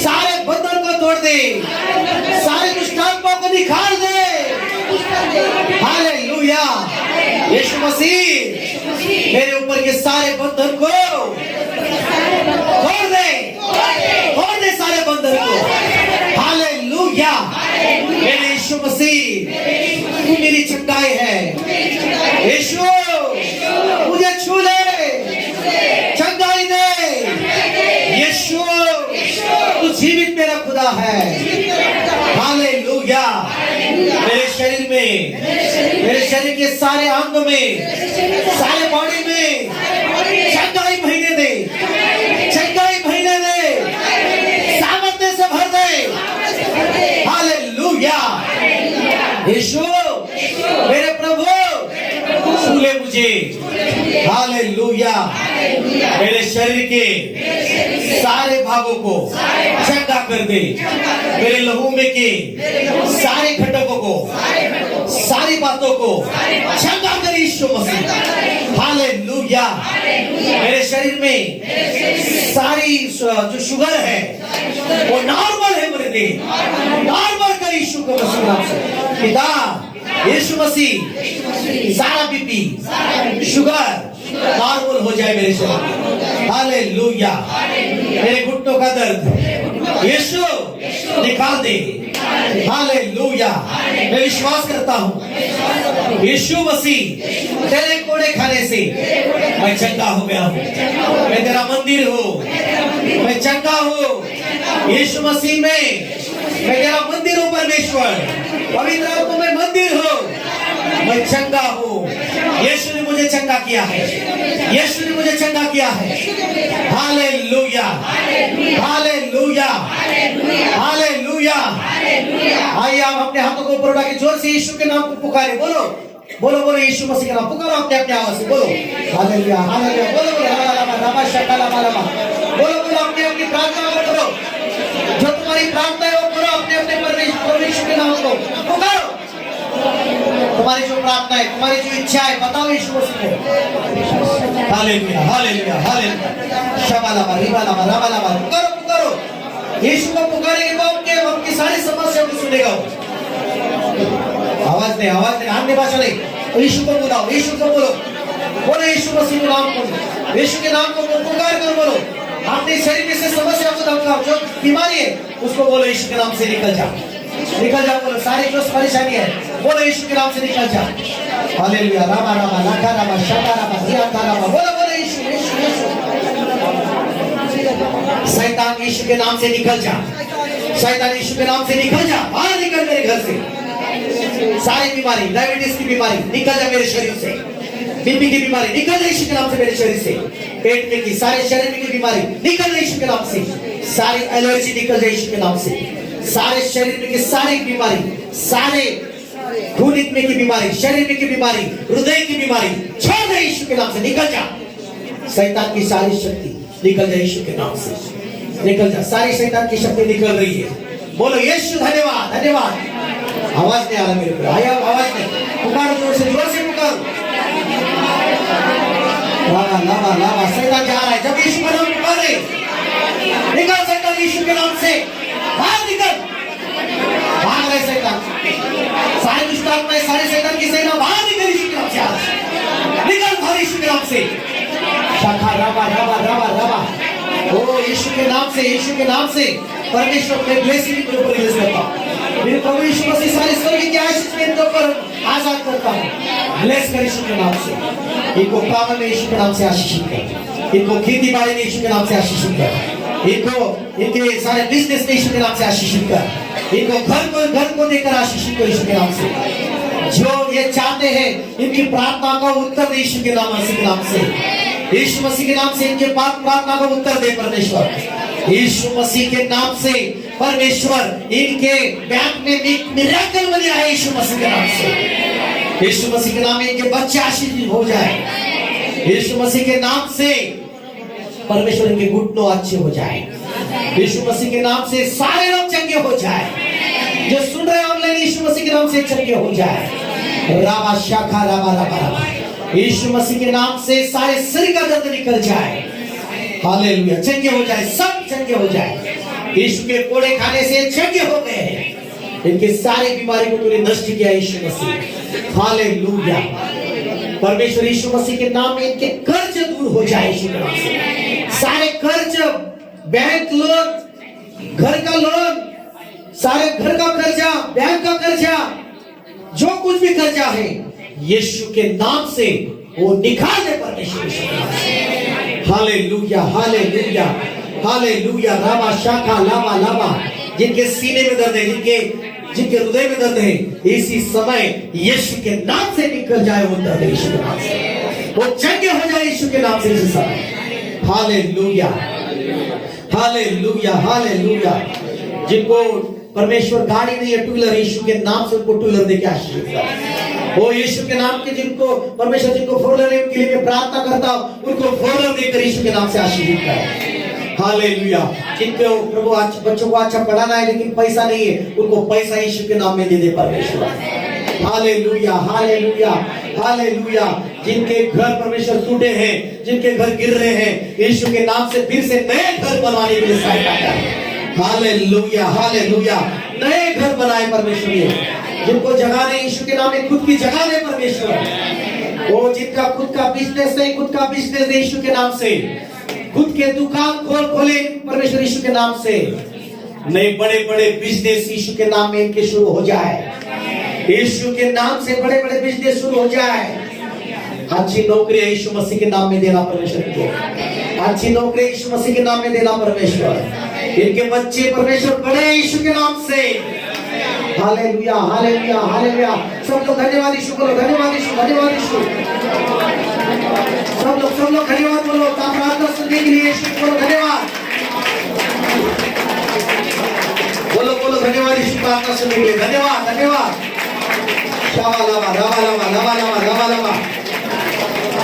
सारे बंधन को तोड़ दे, सारे दुष्टात्माओं को निकाल दे। हालेलुया। यीशु मसीह मेरे ऊपर के सारे बंधन को तोड़ दे, तोड़ दे सारे बंधन को। हालेलुया। मेरे यीशु मसीह तू मेरी चंगाई है। यीशु मुझे छू ले, चंगाई दे। यीशु तू जीवित मेरा खुदा है। हालेलुया। मेरे शरीर में, मेरे शरीर के सारे अंग में, सारे बॉडी में चंगाई भरने दे, चंगाई भरने दे, सामर्थ्य से भर दे। हालेलुया। यीशु मेरे प्रभु छू ले मुझे। हालेलुया। मेरे शरीर के सारे भागों को चंगा कर दे। मेरे लहू में के सारे घटकों को, सारी बातों को चंगा कर यीशु मसीह। हालेलुया। मेरे शरीर में सारी जो शुगर है वो नॉर्मल है। मेरे देह नॉर्मल कर यीशु को मसीह। पिता यीशु मसीह सारा बीपी, शुगर नॉर्मल हो जाए मेरे शरीर। हालेलुया। मेरे घुटनों का दर्द यीशु निकाल देंगे। हालेलुया। मैं विश्वास करता हूँ यीशु मसीह तेरे कोड़े खाने से मैं चंगा हो गया हूँ। मैं तेरा मंदिर हूँ, मैं चंगा हूँ यीशु मसीह में। मैं तेरा मंदिर हूँ परमेश्वर, पवित्र आत्मा में मंदिर हूँ, मैं चंगा हूँ। यीशु ने मुझे चंगा किया है, यीशु ने मुझे चंगा किया है। Hallelujah, hallelujah, hallelujah. आइए आप अपने हाथों को ऊपर उठा के जोर से यीशु के नाम को पुकारे। बोलो बोलो बोलो यीशु मसीह का नाम पुकारो अपने अपने आवाज से। बोलो हालेलुया, हालेलुया। बोलो बोलो रामा शकाला मालामा। बोलो बोलो अपने अपनी प्रार्थना करो, जो तुम्हारी प्रार्थना है वो करो अपने अपने परमेश्वर के नाम को पुकारो। तुम्हारी जो प्रार्थना है, तुम्हारी जो इच्छा है, बताओ यीशु मसीह को। Hallelujah, hallelujah, hallelujah. शबालामा रिबालामा राबालामा। पुकारो पुकारो, यीशु को पुकारेंगे तो आपकी सारी समस्याओं को सुनेगा। आवाज नहीं, आवाज नहीं, अन्य भाषा नहीं, यीशु को बुलाओ, यीशु को बोलो, बोलो यीशु मसीह के नाम को, यीशु के नाम को पुकार कर बोलो। अपने शरीर में से समस्या को धमकाओ, जो बीमारी है उसको बोलो यीशु के नाम से निकल जा, निकल जा। बोलो सारी जो परेशानी है बोलो यीशु के नाम से निकल जा। हालेलुया। रामा रामा लाखा रामा शाका रामा रियाता रामा। बोलो बोलो यीशु यीशु यीशु। शैतान यीशु के नाम से निकल जा, शैतान यीशु के नाम से निकल जा, बाहर निकल मेरे घर से। सारी बीमारी, डायबिटीज की बीमारी निकल जा मेरे शरीर से, बीपी की बीमारी निकल जा यीशु के नाम से मेरे शरीर से, पेट में की सारे शरीर में की बीमारी निकल जा यीशु के नाम से, सारी एलर्जी निकल जा यीशु के नाम से, सारे शरीर में की सारी बीमारी, सारे खून में की बीमारी, शरीर में की बीमारी, हृदय की बीमारी छोड़ दे यीशु के नाम से, निकल जा। शैतान की सारी शक्ति निकल जा यीशु के नाम से, निकल जा। सारी शैतान की शक्ति निकल रही है। बोलो यीशु धन्यवाद, धन्यवाद। आवाज नहीं आ रहा मेरे को, आया आवाज नहीं, पुकारो जोर से पुकारो। लावा लावा लावा। शैतान जा रहा है, जब यीशु का नाम पुकारे निकल शैतान यीशु के नाम से, बाहर निकल, भाग रहे शैतान, सारे दुष्ट आत्माएं, सारे शैतान की सेना बाहर निकल यीशु के नाम से, आज निकल भाग यीशु के नाम से। शाखा रावा रावा रावा रावा। ओ यीशु के नाम से, यीशु के नाम से परमेश्वर के ब्लेसिंग के ऊपर रिलीज करता हूं। मेरे प्रभु यीशु मसीह सारे स्वर्ग की आशीष के ऊपर आजाद करता हूं। ब्लेस कर यीशु के नाम से। इनको काम में यीशु के नाम से आशीषित कर, इनको खेती बाड़ी में यीशु के नाम से आशीषित कर, इनको इनके सारे बिजनेस में यीशु के नाम से आशीषित कर, इनको घर को देकर आशीषित कर यीशु के नाम से। जो ये चाहते हैं इनकी प्रार्थना का उत्तर दे यीशु के नाम से, यीशु मसीह के नाम से इनके प्रार्थना का उत्तर दे परमेश्वर। यीशु मसीह के नाम से परमेश्वर इनके बैंक में मिरेकल बन जाए यीशु मसीह के नाम से। यीशु मसीह के नाम में इनके बच्चे आशीषित हो जाए। यीशु मसीह के नाम से परमेश्वर इनके घुटनों अच्छे हो जाए। यीशु मसीह के नाम से सारे लोग चंगे हो जाए। जो सुन रहे हैं ऑनलाइन यीशु मसीह के नाम से चंगे हो जाए। रामा शाखा रामा रामा रामा। यीशु मसीह के नाम से सारे शरीर का दर्द निकल जाए। हालेलुया। चंगे हो जाए, सब चंगे हो जाए। यीशु के कोड़े खाने से चंगे हो गए हैं। इनके सारी बीमारी को तूने नष्ट किया यीशु मसीह। हालेलुया। परमेश्वर यीशु मसीह के नाम में इनके कर्ज दूर हो जाए यीशु के नाम से। सारे कर्ज, बैंक लोन, घर का लोन, सारे घर का कर्जा, बैंक का कर्जा, जो कुछ भी कर्जा है यीशु के नाम से वो निकाल दे परमेश्वर। Hallelujah, hallelujah, hallelujah. रामा शाखा लामा लामा। जिनके सीने में दर्द है, जिनके हृदय में दर्द है, इसी समय यीशु के नाम से निकल जाए वो दर्द यीशु के नाम से। वो चंगे हो जाए यीशु के नाम से इसी समय। Hallelujah, hallelujah, hallelujah. जिनको परमेश्वर गाड़ी नहीं है, टू व्हीलर, यीशु के नाम से उनको टू व्हीलर देके आशीर्वाद करें। वो यीशु के नाम के जिनको परमेश्वर जिनको फोर व्हीलर के लिए मैं प्रार्थना करता हूँ, उनको फोर व्हीलर देकर यीशु के नाम से आशीर्वाद करें। हालेलुया। जिनको प्रभु बच्चों को अच्छा पढ़ाना है लेकिन पैसा नहीं है, उनको पैसा यीशु के नाम में दे दे परमेश्वर। Hallelujah, hallelujah, hallelujah. जिनके घर परमेश्वर टूटे हैं, जिनके घर गिर रहे हैं, यीशु के नाम से फिर से नए घर बनवाने के लिए सहायता करें। Hallelujah, hallelujah. नए घर बनाए परमेश्वर। जिनको जगह नहीं, यीशु के नाम में खुद की जगह दे परमेश्वर। वो जिनका खुद का बिजनेस नहीं, खुद का बिजनेस दे यीशु के नाम से। खुद के दुकान खोले परमेश्वर यीशु के नाम से। नए बड़े बड़े बिजनेस यीशु के नाम में इनके शुरू हो जाए। यीशु के नाम से बड़े बड़े बिजनेस शुरू हो जाए। अच्छी नौकरी यीशु मसीह के नाम में देना परमेश्वर को। अच्छी नौकरी यीशु मसीह के नाम में देना परमेश्वर। इनके बच्चे परमेश्वर बड़े यीशु के नाम से। Hallelujah hallelujah hallelujah. सब लोग धन्यवाद यीशु बोलो, धन्यवाद यीशु, धन्यवाद यीशु। सब लोग धन्यवाद बोलो। प्रार्थना सुनने के लिए यीशु बोलो धन्यवाद। बोलो बोलो धन्यवाद यीशु। प्रार्थना सुनने के लिए धन्यवाद धन्यवाद। शाबा लावा लावा लावा लावा लावा लावा लावा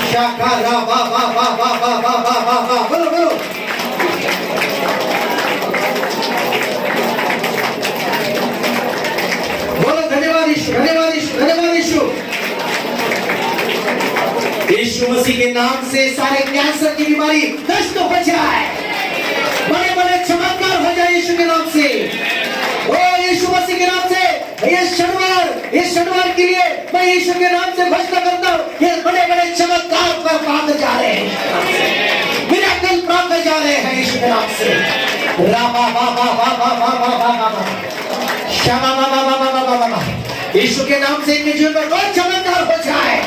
शाखा रा बा बा बा बा बा बा बा बा बा। बोलो बोलो बोलो धन्यवाद यीशु, धन्यवाद यीशु, धन्यवाद यीशु। यीशु मसीह के नाम से सारे कैंसर की बीमारी नष्ट हो जाए। बड़े बड़े चमत्कार हो जाए यीशु के नाम से। ओ यीशु मसीह के नाम से इस शनिवार के लिए मैं यीशु के नाम से घोषणा करता हूँ, ये बड़े बड़े चमत्कार पर प्राप्त जा रहे हैं, मिरेकल प्राप्त जा रहे हैं यीशु के नाम से। रामा बा बा बा बा बा बा बा बा बा शामा बा बा बा बा बा बा। यीशु के नाम से इनके जीवन में रोज चमत्कार हो जाए,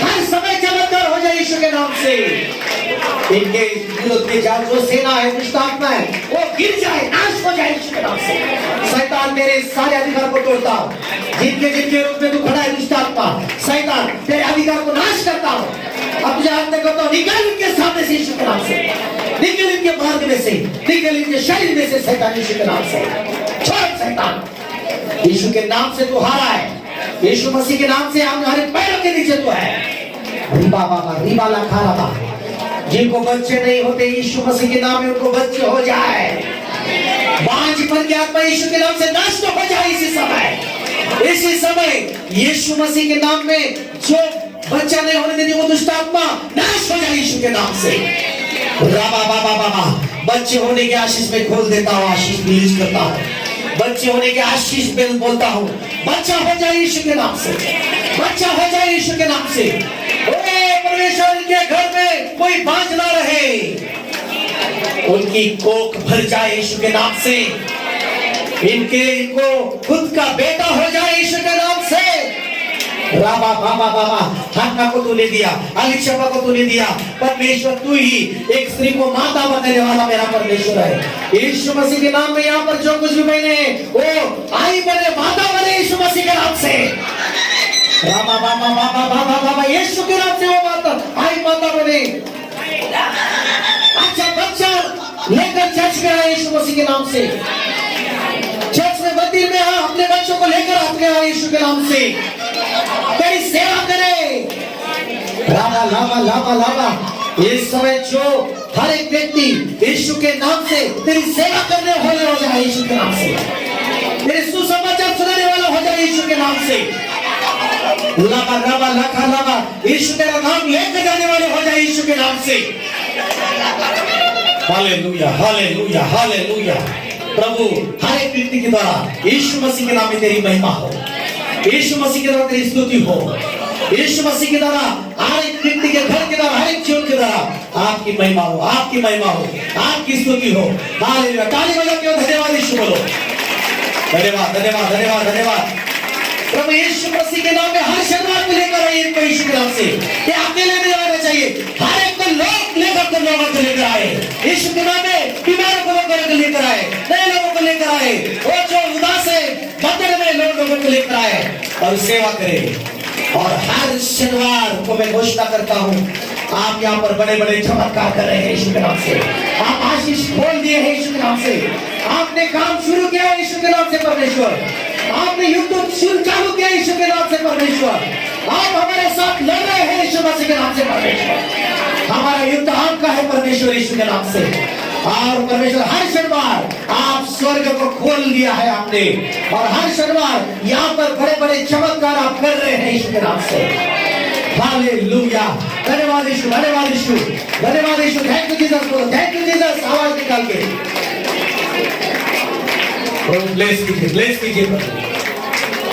हर समय चमत्कार हो जाए यीशु के नाम से। इनके विरोध में जो सेना है, दुष्ट आत्मा है, वो गिर जाए, नाश हो जाए यीशु के नाम से। शैतान तेरे सारे अधिकार को तोड़ता हूँ। जिनके रूप में तू खड़ा है दुष्ट आत्मा, शैतान तेरे अधिकार को नाश करता हूँ। अब जानते करता हूँ, निकल इनके सामने से यीशु के नाम से, निकल इनके मार्ग में से, निकल इनके शरीर में से शैतान यीशु के नाम से। छोड़ शैतान, यीशु के नाम से तू हारा है। यीशु मसीह के नाम से हमारे पैरों के नीचे तू है। रिबा बाबा रिबा लखा रबा। जिनको बच्चे नहीं होते यीशु मसीह के नाम में उनको बच्चे हो जाए। बांझपन की आत्मा यीशु के नाम से नष्ट हो जाए इसी समय यीशु मसीह के नाम में जो बच्चा नहीं होने देती वो दुष्ट आत्मा नाश हो जाए यीशु के नाम से। राबा बाबा बाबा बच्चे होने के आशीष में खोल देता हूँ, आशीष रिलीज करता हूँ। बच्चे होने के आशीष में बोलता हूँ, बच्चा हो जाए यीशु के नाम से, बच्चा हो जाए यीशु के नाम से। परमेश्वर के घर में कोई बांझ ना रहे, उनकी कोख भर जाए यीशु के नाम से। इनको खुद का बेटा हो जाए यीशु के नाम से। राबा बाबा बाबा हन्ना को तूने दिया, अलीशबा को तूने दिया। परमेश्वर तू ही एक स्त्री को माता बनाने वाला मेरा परमेश्वर है। यीशु मसीह के नाम में यहाँ पर जो कुछ भी मैंने वो आई बने माता बने यीशु मसीह के नाम से। राबा बाबा बाबा बाबा बाबा यीशु के नाम से वो माता आई माता बने। अच्छा बच्चा लेकर चर्च में आए यीशु मसीह के नाम से। चर्च में मंदिर में अपने बच्चों को लेकर अपने आए यीशु के नाम से। तेरी सेवा करे। लावा लावा लावा लावा इस समय जो हर एक व्यक्ति यीशु के नाम से तेरी सेवा करने वाले हो जाए यीशु के नाम से। तेरे सुसमाचार सुनाने वाला हो जाए यीशु के नाम से। लावा लावा लाखा लावा यीशु तेरा नाम लेकर जाने वाले हो जाए यीशु के नाम से। Hallelujah hallelujah hallelujah. प्रभु हर एक व्यक्ति के द्वारा यीशु मसीह के नाम में तेरी महिमा हो, यीशु मसीह के द्वारा तेरी स्तुति हो, यीशु मसीह के द्वारा हर एक व्यक्ति के घर के द्वारा हर एक जीवन के द्वारा आपकी महिमा हो, आपकी महिमा हो, आपकी स्तुति हो। हालेलुया। ताली बजा के धन्यवाद यीशु बोलो। धन्यवाद धन्यवाद धन्यवाद धन्यवाद। प्रभु यीशु मसीह के नाम में हर शनिवार को लेकर आइए इनको यीशु के नाम से। ये अकेले नहीं आना चाहिए, हर एक को लोग लेकर लोगों को लेकर आए यीशु के नाम में। बीमारों को लेकर आए, नए लोगों को लेकर आए, वो जो उदास है बंधन में लोगों को लेकर आए और सेवा करें। और हर शनिवार को मैं घोषणा करता हूँ आप यहाँ पर बड़े बड़े चमत्कार कर रहे हैं यीशु के नाम से। आप आशीष खोल दिए हैं यीशु के नाम से। आपने काम शुरू किया है यीशु के नाम से परमेश्वर। आपने युद्ध शुरू चालू किया यीशु के नाम से परमेश्वर। आप हमारे साथ लड़ रहे हैं यीशु मसीह के नाम से परमेश्वर। हमारा युद्ध आपका है परमेश्वर यीशु के नाम से। और परमेश्वर हर शनिवार आप स्वर्ग को खोल दिया है आपने, और हर शनिवार यहाँ पर बड़े बड़े चमत्कार आप कर रहे हैं यीशु के नाम से। हालेलुया। धन्यवाद यीशु, धन्यवाद यीशु, धन्यवाद यीशु। थैंक यू जीसस बोलो, थैंक यू जीसस आवाज निकाल के। ब्लेस कीजिए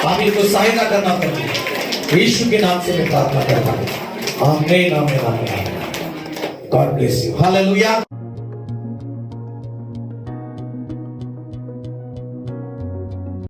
आप इनको सहायता करना पड़ेगा यीशु के नाम से मैं प्रार्थना करता हूँ। आमीन आमीन आमीन। God bless you. हालेलुया।